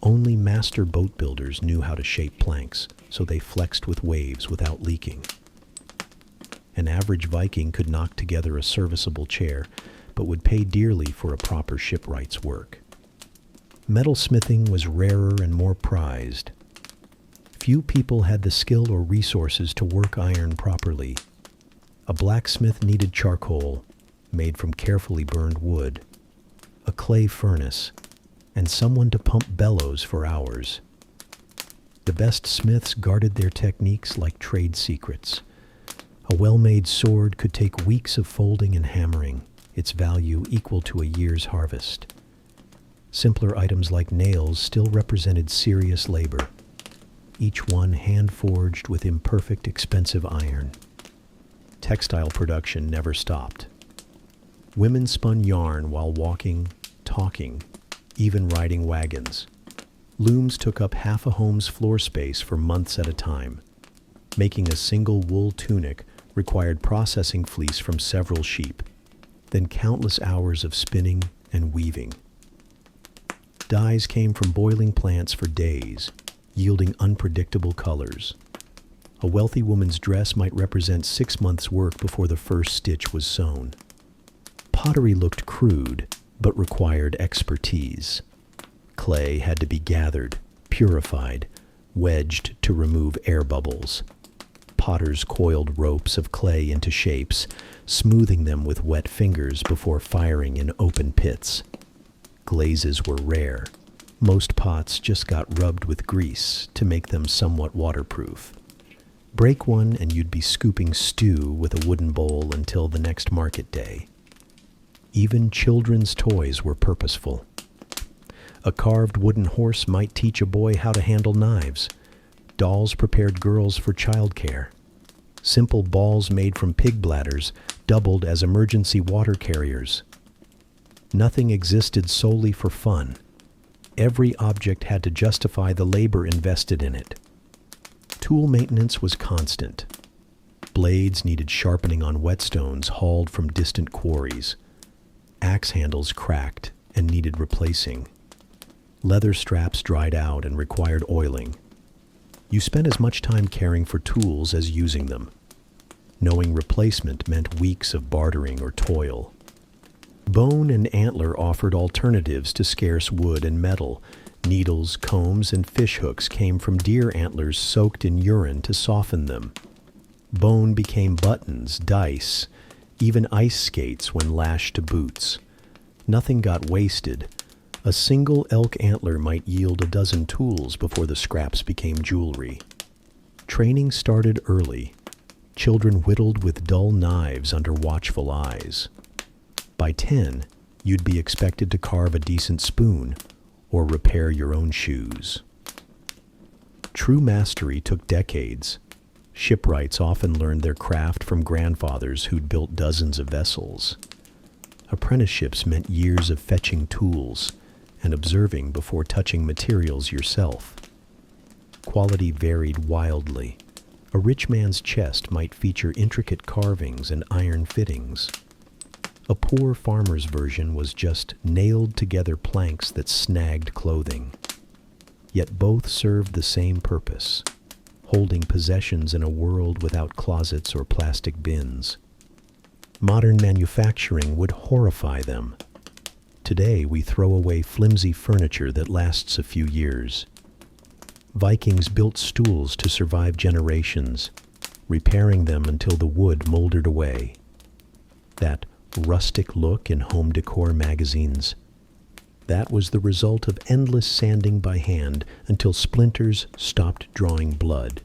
Only master boat builders knew how to shape planks, so they flexed with waves without leaking. An average Viking could knock together a serviceable chair, but would pay dearly for a proper shipwright's work. Metalsmithing was rarer and more prized. Few people had the skill or resources to work iron properly. A blacksmith needed charcoal, made from carefully burned wood, a clay furnace, and someone to pump bellows for hours. The best smiths guarded their techniques like trade secrets. A well-made sword could take weeks of folding and hammering, its value equal to a year's harvest. Simpler items like nails still represented serious labor, each one hand-forged with imperfect, expensive iron. Textile production never stopped. Women spun yarn while walking, talking, even riding wagons. Looms took up half a home's floor space for months at a time. Making a single wool tunic required processing fleece from several sheep, then countless hours of spinning and weaving. Dyes came from boiling plants for days, yielding unpredictable colors. A wealthy woman's dress might represent 6 months' work before the first stitch was sewn. Pottery looked crude, but required expertise. Clay had to be gathered, purified, wedged to remove air bubbles. Potters coiled ropes of clay into shapes, smoothing them with wet fingers before firing in open pits. Glazes were rare. Most pots just got rubbed with grease to make them somewhat waterproof. Break one and you'd be scooping stew with a wooden bowl until the next market day. Even children's toys were purposeful. A carved wooden horse might teach a boy how to handle knives. Dolls prepared girls for childcare. Simple balls made from pig bladders doubled as emergency water carriers. Nothing existed solely for fun. Every object had to justify the labor invested in it. Tool maintenance was constant. Blades needed sharpening on whetstones hauled from distant quarries. Axe handles cracked and needed replacing. Leather straps dried out and required oiling. You spent as much time caring for tools as using them. Knowing replacement meant weeks of bartering or toil. Bone and antler offered alternatives to scarce wood and metal. Needles, combs, and fishhooks came from deer antlers soaked in urine to soften them. Bone became buttons, dice, even ice skates when lashed to boots. Nothing got wasted. A single elk antler might yield a dozen tools before the scraps became jewelry. Training started early. Children whittled with dull knives under watchful eyes. By 10, you'd be expected to carve a decent spoon or repair your own shoes. True mastery took decades. Shipwrights often learned their craft from grandfathers who'd built dozens of vessels. Apprenticeships meant years of fetching tools and observing before touching materials yourself. Quality varied wildly. A rich man's chest might feature intricate carvings and iron fittings. A poor farmer's version was just nailed-together planks that snagged clothing. Yet both served the same purpose, holding possessions in a world without closets or plastic bins. Modern manufacturing would horrify them. Today, we throw away flimsy furniture that lasts a few years. Vikings built stools to survive generations, repairing them until the wood moldered away. That rustic look in home decor magazines, that was the result of endless sanding by hand until splinters stopped drawing blood.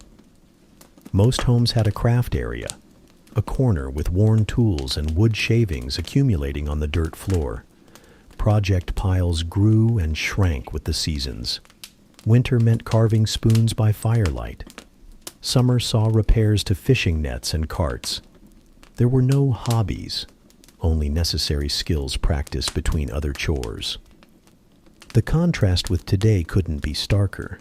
Most homes had a craft area, a corner with worn tools and wood shavings accumulating on the dirt floor. Project piles grew and shrank with the seasons. Winter meant carving spoons by firelight. Summer saw repairs to fishing nets and carts. There were no hobbies, only necessary skills practiced between other chores. The contrast with today couldn't be starker.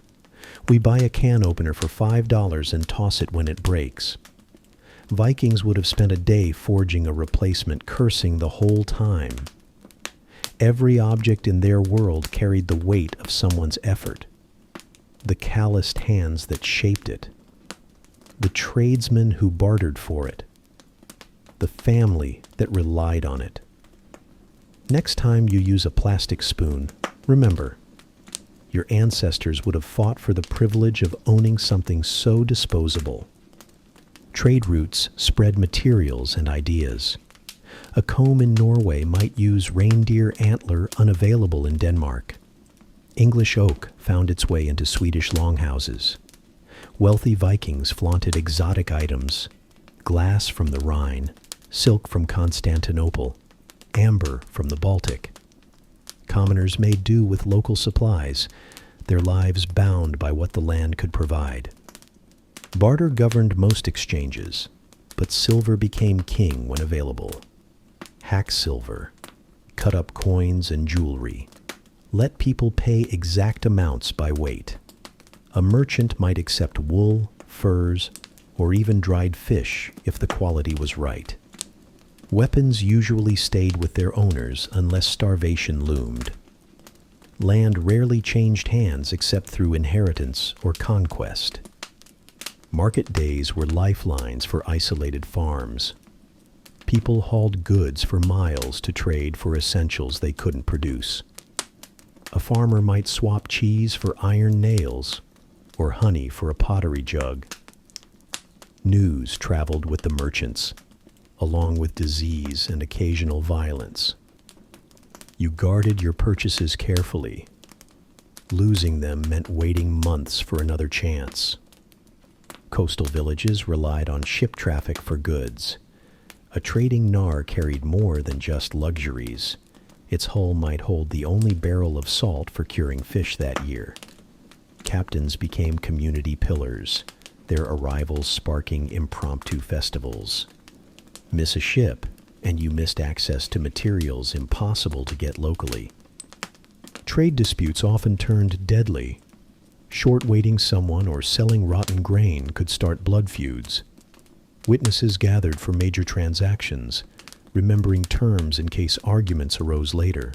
We buy a can opener for $5 and toss it when it breaks. Vikings would have spent a day forging a replacement, cursing the whole time. Every object in their world carried the weight of someone's effort. The calloused hands that shaped it. The tradesmen who bartered for it. The family that relied on it. Next time you use a plastic spoon, remember, your ancestors would have fought for the privilege of owning something so disposable. Trade routes spread materials and ideas. A comb in Norway might use reindeer antler unavailable in Denmark. English oak found its way into Swedish longhouses. Wealthy Vikings flaunted exotic items, glass from the Rhine, silk from Constantinople, amber from the Baltic. Commoners made do with local supplies, their lives bound by what the land could provide. Barter governed most exchanges, but silver became king when available. Hack silver, cut up coins and jewelry. Let people pay exact amounts by weight. A merchant might accept wool, furs, or even dried fish if the quality was right. Weapons usually stayed with their owners unless starvation loomed. Land rarely changed hands except through inheritance or conquest. Market days were lifelines for isolated farms. People hauled goods for miles to trade for essentials they couldn't produce. A farmer might swap cheese for iron nails or honey for a pottery jug. News traveled with the merchants, along with disease and occasional violence. You guarded your purchases carefully. Losing them meant waiting months for another chance. Coastal villages relied on ship traffic for goods. A trading gnar carried more than just luxuries. Its hull might hold the only barrel of salt for curing fish that year. Captains became community pillars, their arrivals sparking impromptu festivals. Miss a ship, and you missed access to materials impossible to get locally. Trade disputes often turned deadly. Short-waiting someone or selling rotten grain could start blood feuds. Witnesses gathered for major transactions, remembering terms in case arguments arose later.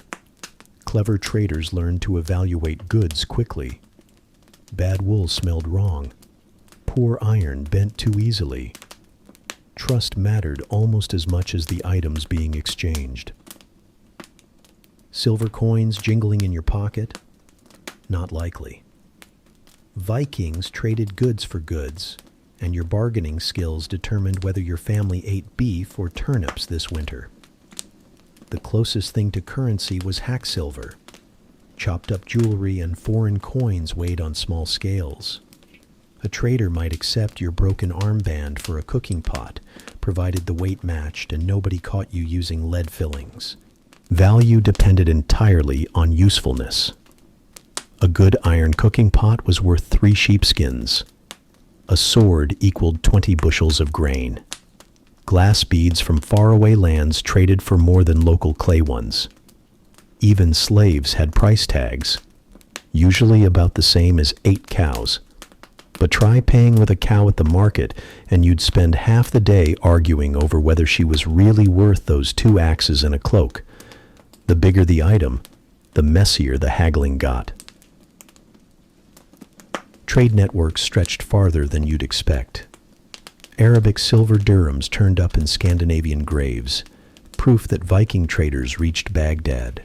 Clever traders learned to evaluate goods quickly. Bad wool smelled wrong. Poor iron bent too easily. Trust mattered almost as much as the items being exchanged. Silver coins jingling in your pocket? Not likely. Vikings traded goods for goods, and your bargaining skills determined whether your family ate beef or turnips this winter. The closest thing to currency was hack silver. Chopped up jewelry and foreign coins weighed on small scales. A trader might accept your broken armband for a cooking pot, provided the weight matched and nobody caught you using lead fillings. Value depended entirely on usefulness. A good iron cooking pot was worth 3 sheepskins. A sword equaled 20 bushels of grain. Glass beads from faraway lands traded for more than local clay ones. Even slaves had price tags, usually about the same as 8 cows. But try paying with a cow at the market, and you'd spend half the day arguing over whether she was really worth those 2 axes and a cloak. The bigger the item, the messier the haggling got. Trade networks stretched farther than you'd expect. Arabic silver dirhams turned up in Scandinavian graves, proof that Viking traders reached Baghdad.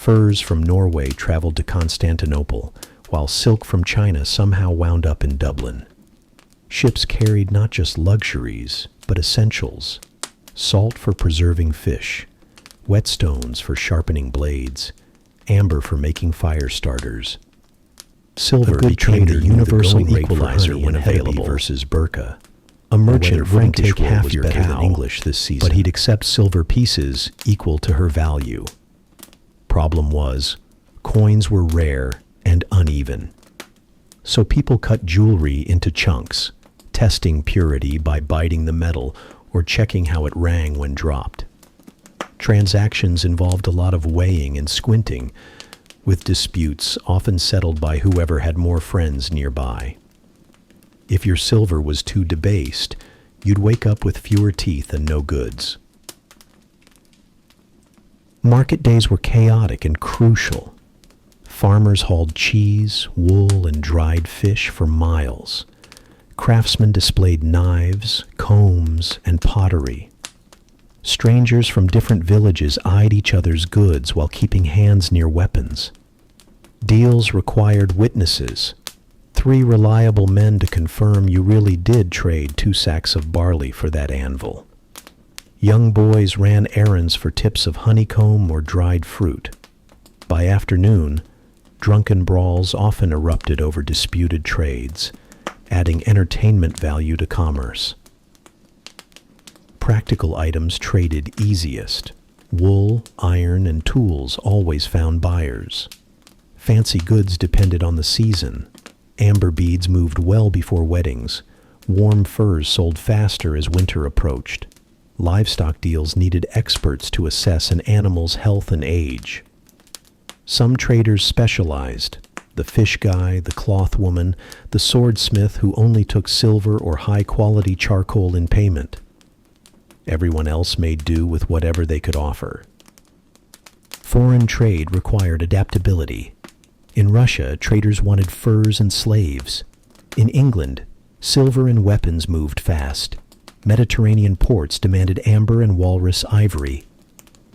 Furs from Norway traveled to Constantinople, while silk from China somehow wound up in Dublin. Ships carried not just luxuries, but essentials: salt for preserving fish, whetstones for sharpening blades, amber for making fire starters. Silver became the universal equalizer when available versus Burka. A merchant wouldn't take half your cow English this season, but he'd accept silver pieces equal to her value. Problem was, coins were rare and uneven. So people cut jewelry into chunks, testing purity by biting the metal or checking how it rang when dropped. Transactions involved a lot of weighing and squinting, with disputes often settled by whoever had more friends nearby. If your silver was too debased, you'd wake up with fewer teeth and no goods. Market days were chaotic and crucial. Farmers hauled cheese, wool, and dried fish for miles. Craftsmen displayed knives, combs, and pottery. Strangers from different villages eyed each other's goods while keeping hands near weapons. Deals required witnesses, 3 reliable men to confirm you really did trade 2 sacks of barley for that anvil. Young boys ran errands for tips of honeycomb or dried fruit. By afternoon, drunken brawls often erupted over disputed trades, adding entertainment value to commerce. Practical items traded easiest. Wool, iron, and tools always found buyers. Fancy goods depended on the season. Amber beads moved well before weddings. Warm furs sold faster as winter approached. Livestock deals needed experts to assess an animal's health and age. Some traders specialized: the fish guy, the cloth woman, the swordsmith who only took silver or high-quality charcoal in payment. Everyone else made do with whatever they could offer. Foreign trade required adaptability. In Russia, traders wanted furs and slaves. In England, silver and weapons moved fast. Mediterranean ports demanded amber and walrus ivory.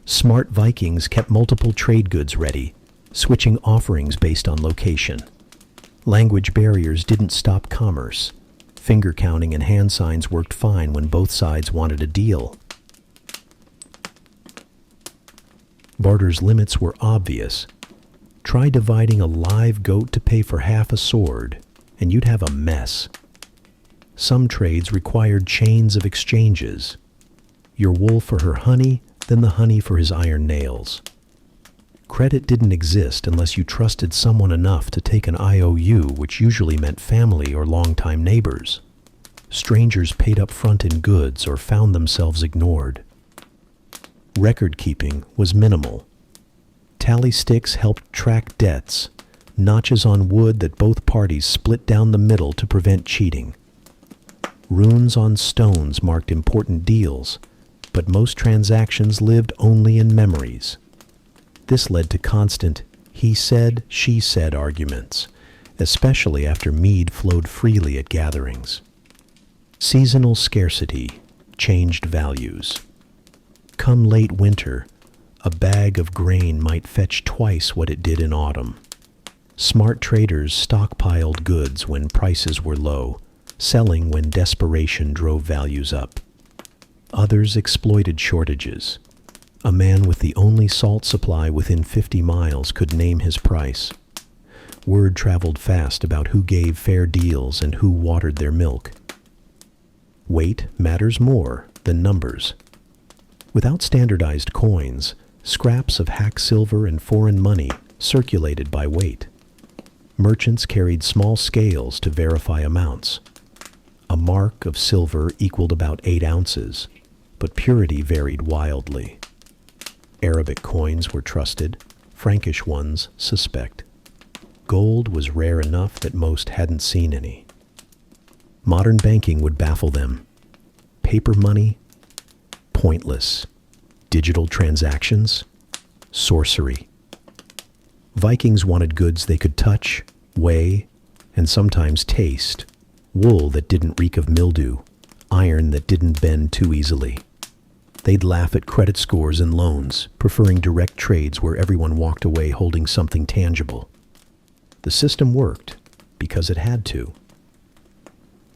Smart Vikings kept multiple trade goods ready, switching offerings based on location. Language barriers didn't stop commerce. Finger counting and hand signs worked fine when both sides wanted a deal. Barter's limits were obvious. Try dividing a live goat to pay for half a sword, and you'd have a mess. Some trades required chains of exchanges. Your wool for her honey, then the honey for his iron nails. Credit didn't exist unless you trusted someone enough to take an IOU, which usually meant family or longtime neighbors. Strangers paid up front in goods or found themselves ignored. Record keeping was minimal. Tally sticks helped track debts, notches on wood that both parties split down the middle to prevent cheating. Runes on stones marked important deals, but most transactions lived only in memories. This led to constant he said, she said arguments, especially after mead flowed freely at gatherings. Seasonal scarcity changed values. Come late winter, a bag of grain might fetch twice what it did in autumn. Smart traders stockpiled goods when prices were low, selling when desperation drove values up. Others exploited shortages. A man with the only salt supply within 50 miles could name his price. Word traveled fast about who gave fair deals and who watered their milk. Weight matters more than numbers. Without standardized coins, scraps of hack silver and foreign money circulated by weight. Merchants carried small scales to verify amounts. A mark of silver equaled about 8 ounces, but purity varied wildly. Arabic coins were trusted, Frankish ones suspect. Gold was rare enough that most hadn't seen any. Modern banking would baffle them. Paper money? Pointless. Digital transactions? Sorcery. Vikings wanted goods they could touch, weigh, and sometimes taste. Wool that didn't reek of mildew, iron that didn't bend too easily. They'd laugh at credit scores and loans, preferring direct trades where everyone walked away holding something tangible. The system worked because it had to.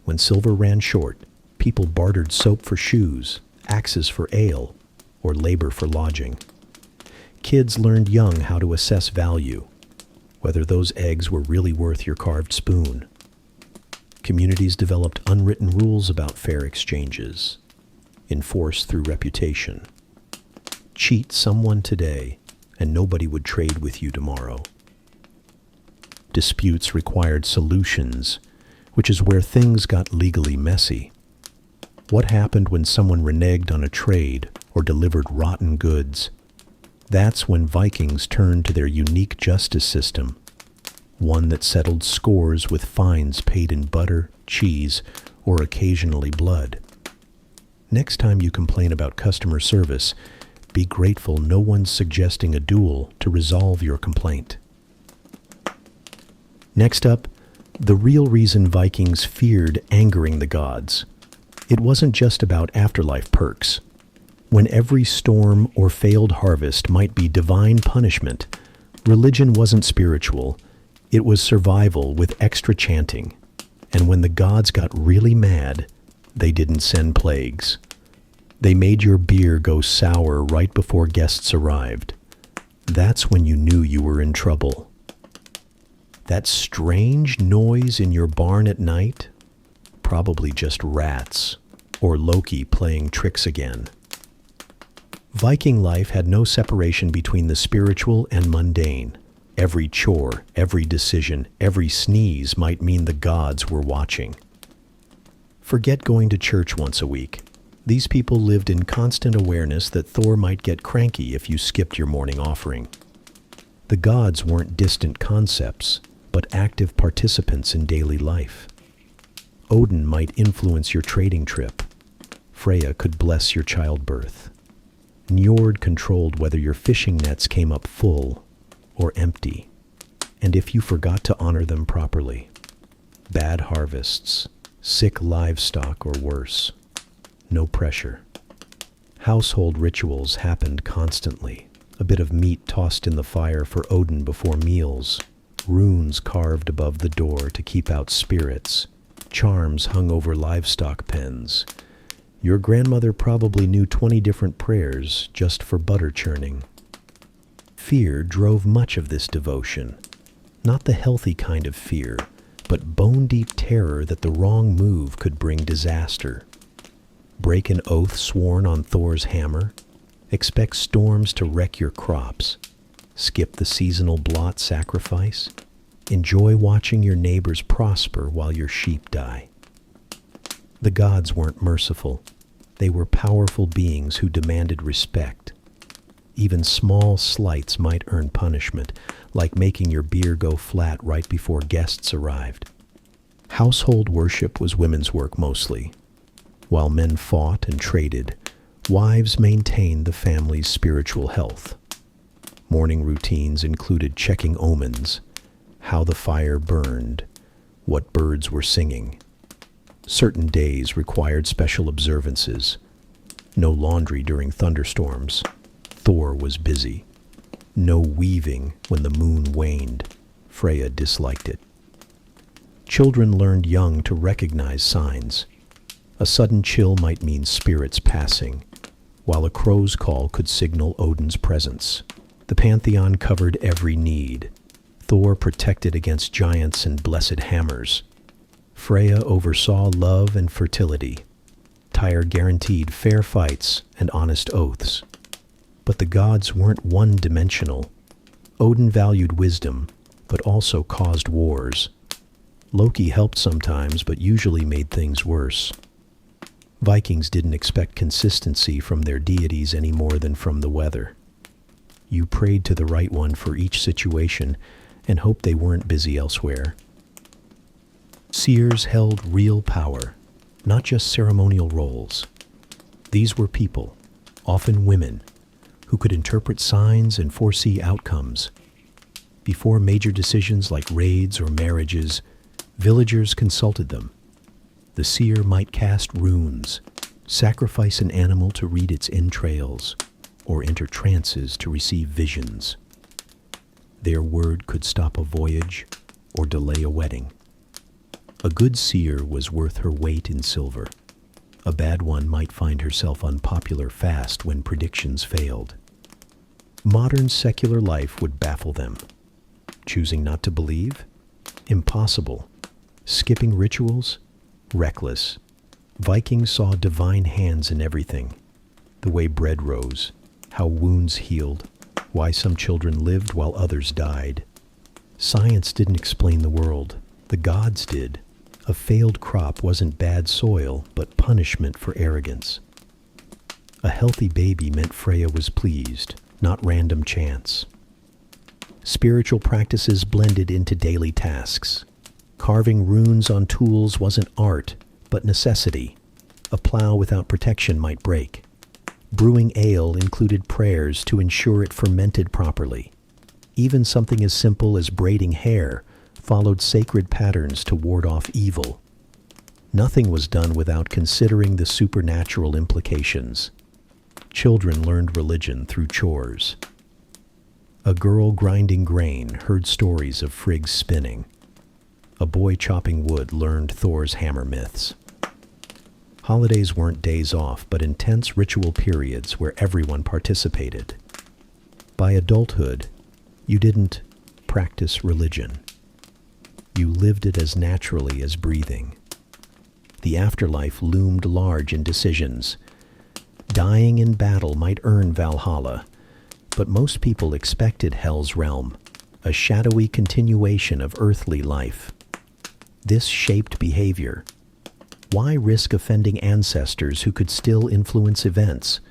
When silver ran short, people bartered soap for shoes, axes for ale, or labor for lodging. Kids learned young how to assess value, whether those eggs were really worth your carved spoon. Communities developed unwritten rules about fair exchanges, enforced through reputation. Cheat someone today, and nobody would trade with you tomorrow. Disputes required solutions, which is where things got legally messy. What happened when someone reneged on a trade or delivered rotten goods? That's when Vikings turned to their unique justice system, one that settled scores with fines paid in butter, cheese, or occasionally blood. Next time you complain about customer service, be grateful no one's suggesting a duel to resolve your complaint. Next up, the real reason Vikings feared angering the gods. It wasn't just about afterlife perks. When every storm or failed harvest might be divine punishment, religion wasn't spiritual, it was survival with extra chanting. And when the gods got really mad, they didn't send plagues. They made your beer go sour right before guests arrived. That's when you knew you were in trouble. That strange noise in your barn at night? Probably just rats, or Loki playing tricks again. Viking life had no separation between the spiritual and mundane. Every chore, every decision, every sneeze might mean the gods were watching. Forget going to church once a week. These people lived in constant awareness that Thor might get cranky if you skipped your morning offering. The gods weren't distant concepts, but active participants in daily life. Odin might influence your trading trip. Freya could bless your childbirth. Njord controlled whether your fishing nets came up full or empty, and if you forgot to honor them properly. Bad harvests, sick livestock, or worse. No pressure. Household rituals happened constantly. A bit of meat tossed in the fire for Odin before meals, runes carved above the door to keep out spirits, charms hung over livestock pens. Your grandmother probably knew 20 different prayers just for butter churning. Fear drove much of this devotion. Not the healthy kind of fear, but bone-deep terror that the wrong move could bring disaster. Break an oath sworn on Thor's hammer. Expect storms to wreck your crops. Skip the seasonal blot sacrifice. Enjoy watching your neighbors prosper while your sheep die. The gods weren't merciful. They were powerful beings who demanded respect. Even small slights might earn punishment, like making your beer go flat right before guests arrived. Household worship was women's work mostly. While men fought and traded, wives maintained the family's spiritual health. Morning routines included checking omens, how the fire burned, what birds were singing. Certain days required special observances. No laundry during thunderstorms. Thor was busy. No weaving when the moon waned. Freya disliked it. Children learned young to recognize signs. A sudden chill might mean spirits passing, while a crow's call could signal Odin's presence. The pantheon covered every need. Thor protected against giants and blessed hammers. Freya oversaw love and fertility. Tyr guaranteed fair fights and honest oaths. But the gods weren't one-dimensional. Odin valued wisdom, but also caused wars. Loki helped sometimes, but usually made things worse. Vikings didn't expect consistency from their deities any more than from the weather. You prayed to the right one for each situation and hoped they weren't busy elsewhere. Seers held real power, not just ceremonial roles. These were people, often women, who could interpret signs and foresee outcomes. Before major decisions like raids or marriages, villagers consulted them. The seer might cast runes, Sacrifice an animal to read its entrails, or enter trances to receive visions. Their word could stop a voyage or delay a wedding. A good seer was worth her weight in silver. A bad one might find herself unpopular fast when predictions failed. Modern secular life would baffle them. Choosing not to believe? Impossible. Skipping rituals? Reckless. Vikings saw divine hands in everything. The way bread rose, how wounds healed, why some children lived while others died. Science didn't explain the world. The gods did. A failed crop wasn't bad soil, but punishment for arrogance. A healthy baby meant Freya was pleased, not random chance. Spiritual practices blended into daily tasks. Carving runes on tools wasn't art, but necessity. A plow without protection might break. Brewing ale included prayers to ensure it fermented properly. Even something as simple as braiding hair followed sacred patterns to ward off evil. Nothing was done without considering the supernatural implications. Children learned religion through chores. A girl grinding grain heard stories of Frigg's spinning. A boy chopping wood learned Thor's hammer myths. Holidays weren't days off, but intense ritual periods where everyone participated. By adulthood, you didn't practice religion. You lived it as naturally as breathing. The afterlife loomed large in decisions. Dying in battle might earn Valhalla, but most people expected Hell's realm, a shadowy continuation of earthly life. This shaped behavior. Why risk offending ancestors who could still influence events?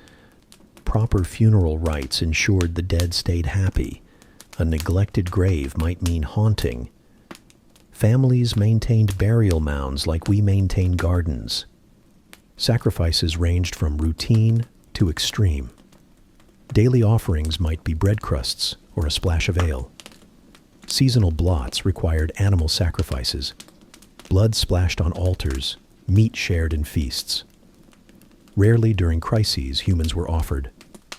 Proper funeral rites ensured the dead stayed happy. A neglected grave might mean haunting. Families maintained burial mounds like we maintain gardens. Sacrifices ranged from routine to extreme. Daily offerings might be bread crusts or a splash of ale. Seasonal blots required animal sacrifices. Blood splashed on altars, meat shared in feasts. Rarely during crises humans were offered.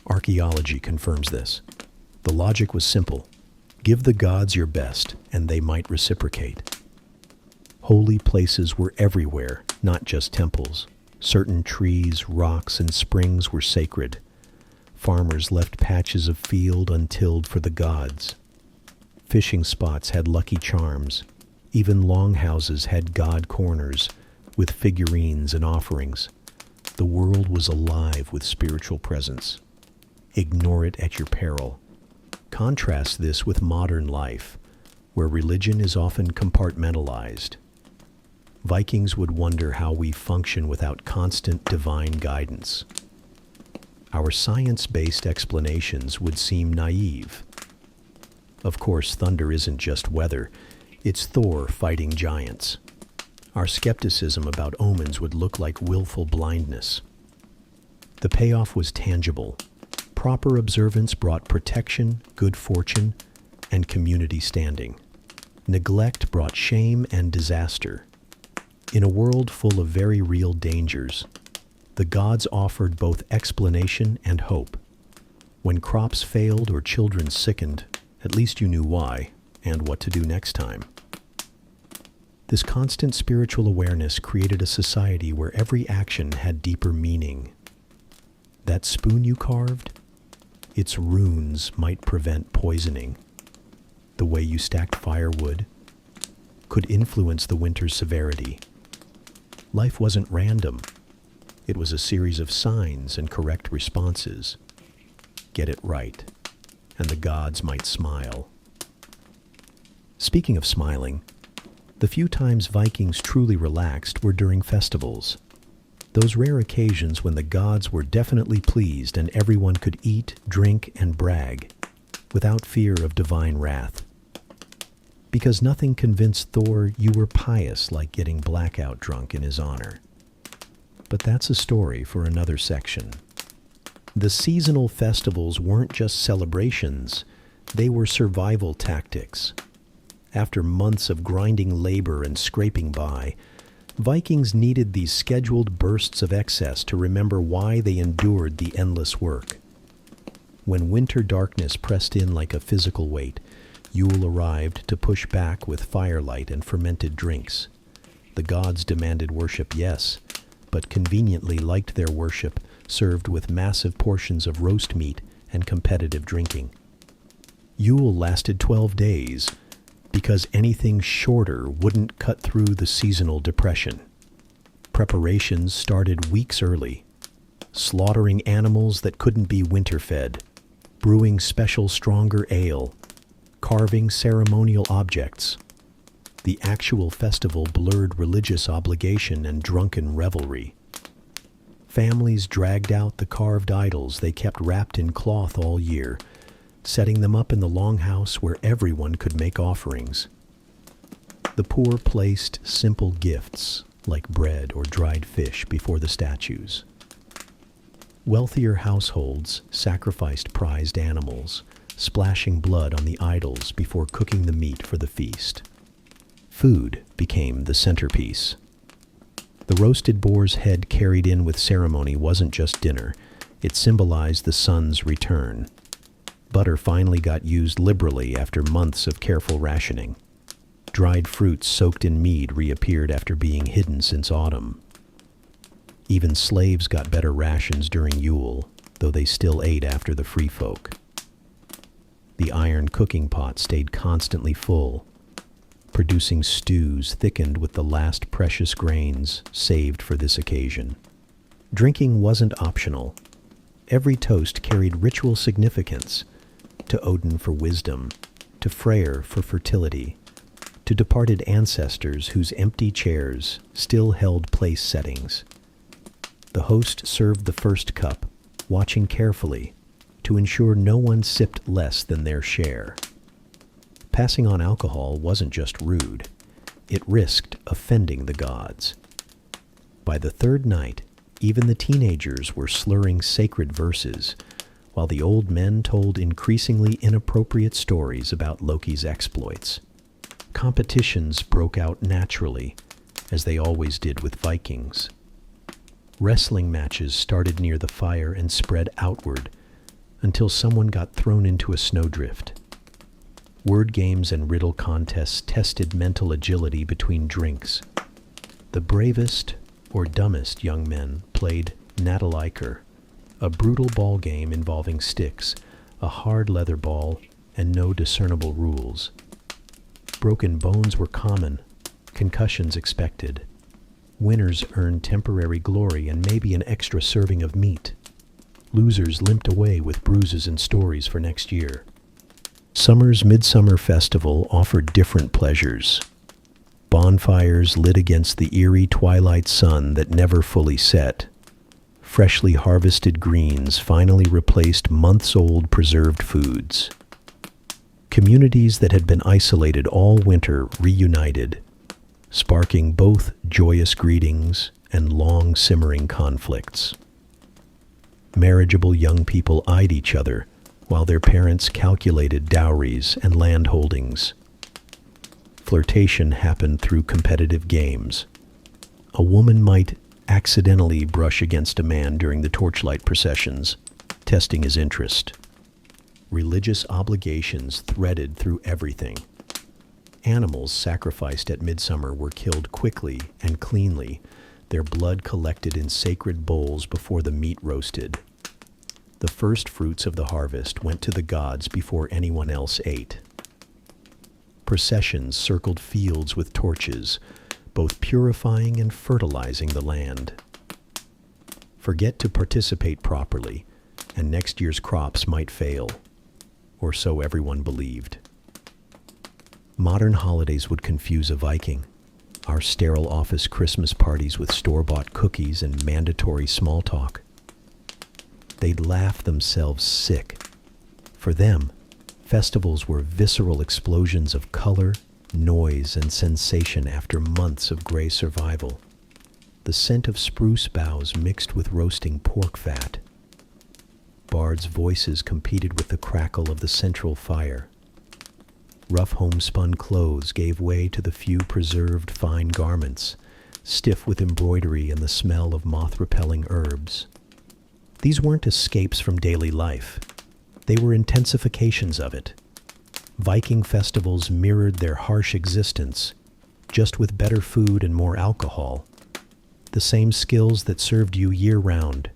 Archaeology confirms this. The logic was simple. Give the gods your best, and they might reciprocate. Holy places were everywhere, not just temples. Certain trees, rocks, and springs were sacred. Farmers left patches of field untilled for the gods. Fishing spots had lucky charms. Even longhouses had god corners, with figurines and offerings. The world was alive with spiritual presence. Ignore it at your peril. Contrast this with modern life, where religion is often compartmentalized. Vikings would wonder how we function without constant divine guidance. Our science-based explanations would seem naive. Of course, thunder isn't just weather, it's Thor fighting giants. Our skepticism about omens would look like willful blindness. The payoff was tangible. Proper observance brought protection, good fortune, and community standing. Neglect brought shame and disaster. In a world full of very real dangers, the gods offered both explanation and hope. When crops failed or children sickened, at least you knew why and what to do next time. This constant spiritual awareness created a society where every action had deeper meaning. That spoon you carved? Its runes might prevent poisoning. The way you stacked firewood could influence the winter's severity. Life wasn't random. It was a series of signs and correct responses. Get it right, and the gods might smile. Speaking of smiling, the few times Vikings truly relaxed were during festivals. Those rare occasions when the gods were definitely pleased and everyone could eat, drink, and brag, without fear of divine wrath. Because nothing convinced Thor you were pious like getting blackout drunk in his honor. But that's a story for another section. The seasonal festivals weren't just celebrations, they were survival tactics. After months of grinding labor and scraping by, Vikings needed these scheduled bursts of excess to remember why they endured the endless work. When winter darkness pressed in like a physical weight, Yule arrived to push back with firelight and fermented drinks. The gods demanded worship, yes, but conveniently liked their worship served with massive portions of roast meat and competitive drinking. Yule lasted 12 days because anything shorter wouldn't cut through the seasonal depression. Preparations started weeks early, slaughtering animals that couldn't be winter-fed, brewing special stronger ale, carving ceremonial objects. The actual festival blurred religious obligation and drunken revelry. Families dragged out the carved idols they kept wrapped in cloth all year, setting them up in the longhouse where everyone could make offerings. The poor placed simple gifts, like bread or dried fish, before the statues. Wealthier households sacrificed prized animals, splashing blood on the idols before cooking the meat for the feast. Food became the centerpiece. The roasted boar's head carried in with ceremony wasn't just dinner, it symbolized the sun's return. Butter finally got used liberally after months of careful rationing. Dried fruits soaked in mead reappeared after being hidden since autumn. Even slaves got better rations during Yule, though they still ate after the free folk. The iron cooking pot stayed constantly full, producing stews thickened with the last precious grains saved for this occasion. Drinking wasn't optional. Every toast carried ritual significance, to Odin for wisdom, to Freyr for fertility, to departed ancestors whose empty chairs still held place settings. The host served the first cup, watching carefully to ensure no one sipped less than their share. Passing on alcohol wasn't just rude, it risked offending the gods. By the third night, even the teenagers were slurring sacred verses, while the old men told increasingly inappropriate stories about Loki's exploits. Competitions broke out naturally, as they always did with Vikings. Wrestling matches started near the fire and spread outward until someone got thrown into a snowdrift. Word games and riddle contests tested mental agility between drinks. The bravest or dumbest young men played Nataliker, a brutal ball game involving sticks, a hard leather ball, and no discernible rules. Broken bones were common, concussions expected. Winners earned temporary glory and maybe an extra serving of meat. Losers limped away with bruises and stories for next year. Summer's Midsummer Festival offered different pleasures. Bonfires lit against the eerie twilight sun that never fully set. Freshly harvested greens finally replaced months-old preserved foods. Communities that had been isolated all winter reunited, sparking both joyous greetings and long simmering conflicts. Marriageable young people eyed each other while their parents calculated dowries and land holdings. Flirtation happened through competitive games. A woman might accidentally brush against a man during the torchlight processions, testing his interest. Religious obligations threaded through everything. Animals sacrificed at midsummer were killed quickly and cleanly, their blood collected in sacred bowls before the meat roasted. The first fruits of the harvest went to the gods before anyone else ate. Processions circled fields with torches, both purifying and fertilizing the land. Forget to participate properly, and next year's crops might fail, or so everyone believed. Modern holidays would confuse a Viking. Our sterile office Christmas parties with store-bought cookies and mandatory small talk. They'd laugh themselves sick. For them, festivals were visceral explosions of color, noise, and sensation after months of gray survival. The scent of spruce boughs mixed with roasting pork fat. Bards' voices competed with the crackle of the central fire. Rough homespun clothes gave way to the few preserved fine garments, stiff with embroidery and the smell of moth-repelling herbs. These weren't escapes from daily life. They were intensifications of it. Viking festivals mirrored their harsh existence, just with better food and more alcohol. The same skills that served you year-round,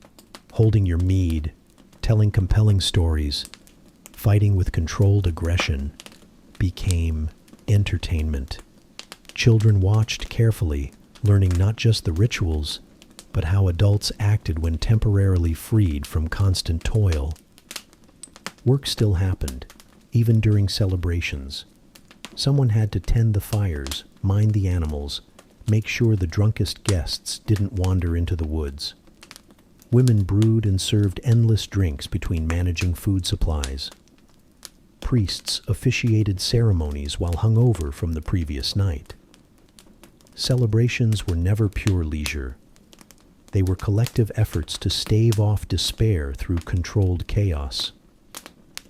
holding your mead, telling compelling stories, fighting with controlled aggression, became entertainment. Children watched carefully, learning not just the rituals, but how adults acted when temporarily freed from constant toil. Work still happened, even during celebrations. Someone had to tend the fires, mind the animals, make sure the drunkest guests didn't wander into the woods. Women brewed and served endless drinks between managing food supplies. Priests officiated ceremonies while hungover from the previous night. Celebrations were never pure leisure. They were collective efforts to stave off despair through controlled chaos.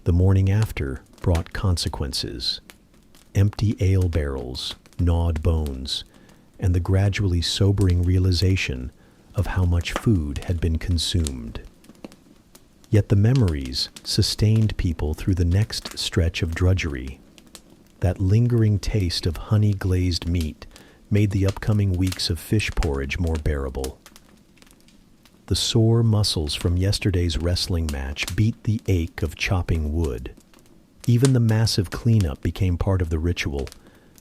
The morning after brought consequences. Empty ale barrels, gnawed bones, and the gradually sobering realization of how much food had been consumed. Yet the memories sustained people through the next stretch of drudgery. That lingering taste of honey-glazed meat made the upcoming weeks of fish porridge more bearable. The sore muscles from yesterday's wrestling match beat the ache of chopping wood. Even the massive cleanup became part of the ritual,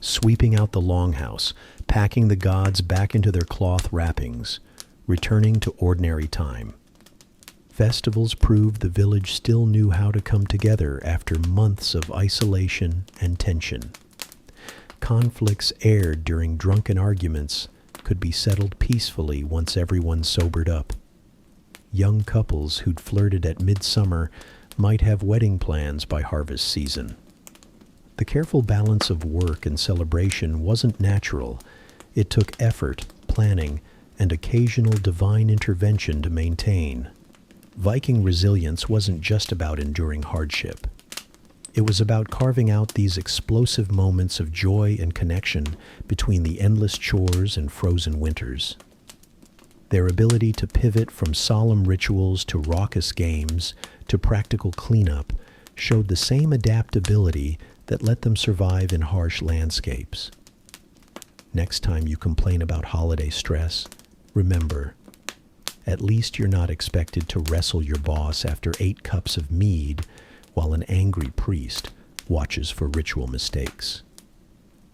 sweeping out the longhouse, packing the gods back into their cloth wrappings, returning to ordinary time. Festivals proved the village still knew how to come together after months of isolation and tension. Conflicts aired during drunken arguments could be settled peacefully once everyone sobered up. Young couples who'd flirted at midsummer might have wedding plans by harvest season. The careful balance of work and celebration wasn't natural. It took effort, planning, and occasional divine intervention to maintain. Viking resilience wasn't just about enduring hardship. It was about carving out these explosive moments of joy and connection between the endless chores and frozen winters. Their ability to pivot from solemn rituals to raucous games to practical cleanup showed the same adaptability that let them survive in harsh landscapes. Next time you complain about holiday stress, remember, at least you're not expected to wrestle your boss after 8 cups of mead while an angry priest watches for ritual mistakes.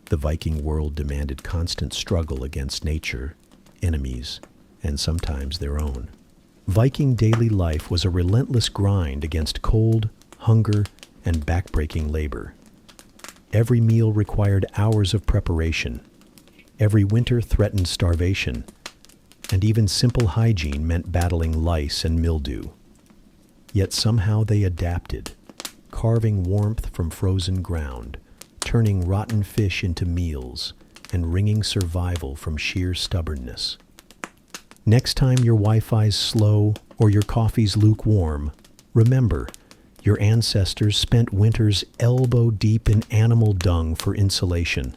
The Viking world demanded constant struggle against nature, enemies, and sometimes their own. Viking daily life was a relentless grind against cold, hunger, and backbreaking labor. Every meal required hours of preparation. Every winter threatened starvation. And even simple hygiene meant battling lice and mildew. Yet somehow they adapted, carving warmth from frozen ground, turning rotten fish into meals, and wringing survival from sheer stubbornness. Next time your Wi-Fi's slow or your coffee's lukewarm, remember, your ancestors spent winters elbow deep in animal dung for insulation.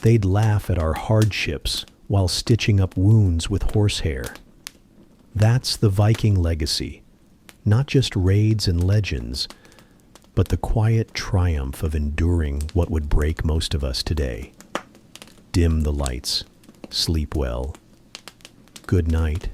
They'd laugh at our hardships while stitching up wounds with horsehair. That's the Viking legacy, not just raids and legends, but the quiet triumph of enduring what would break most of us today. Dim the lights, sleep well. Good night.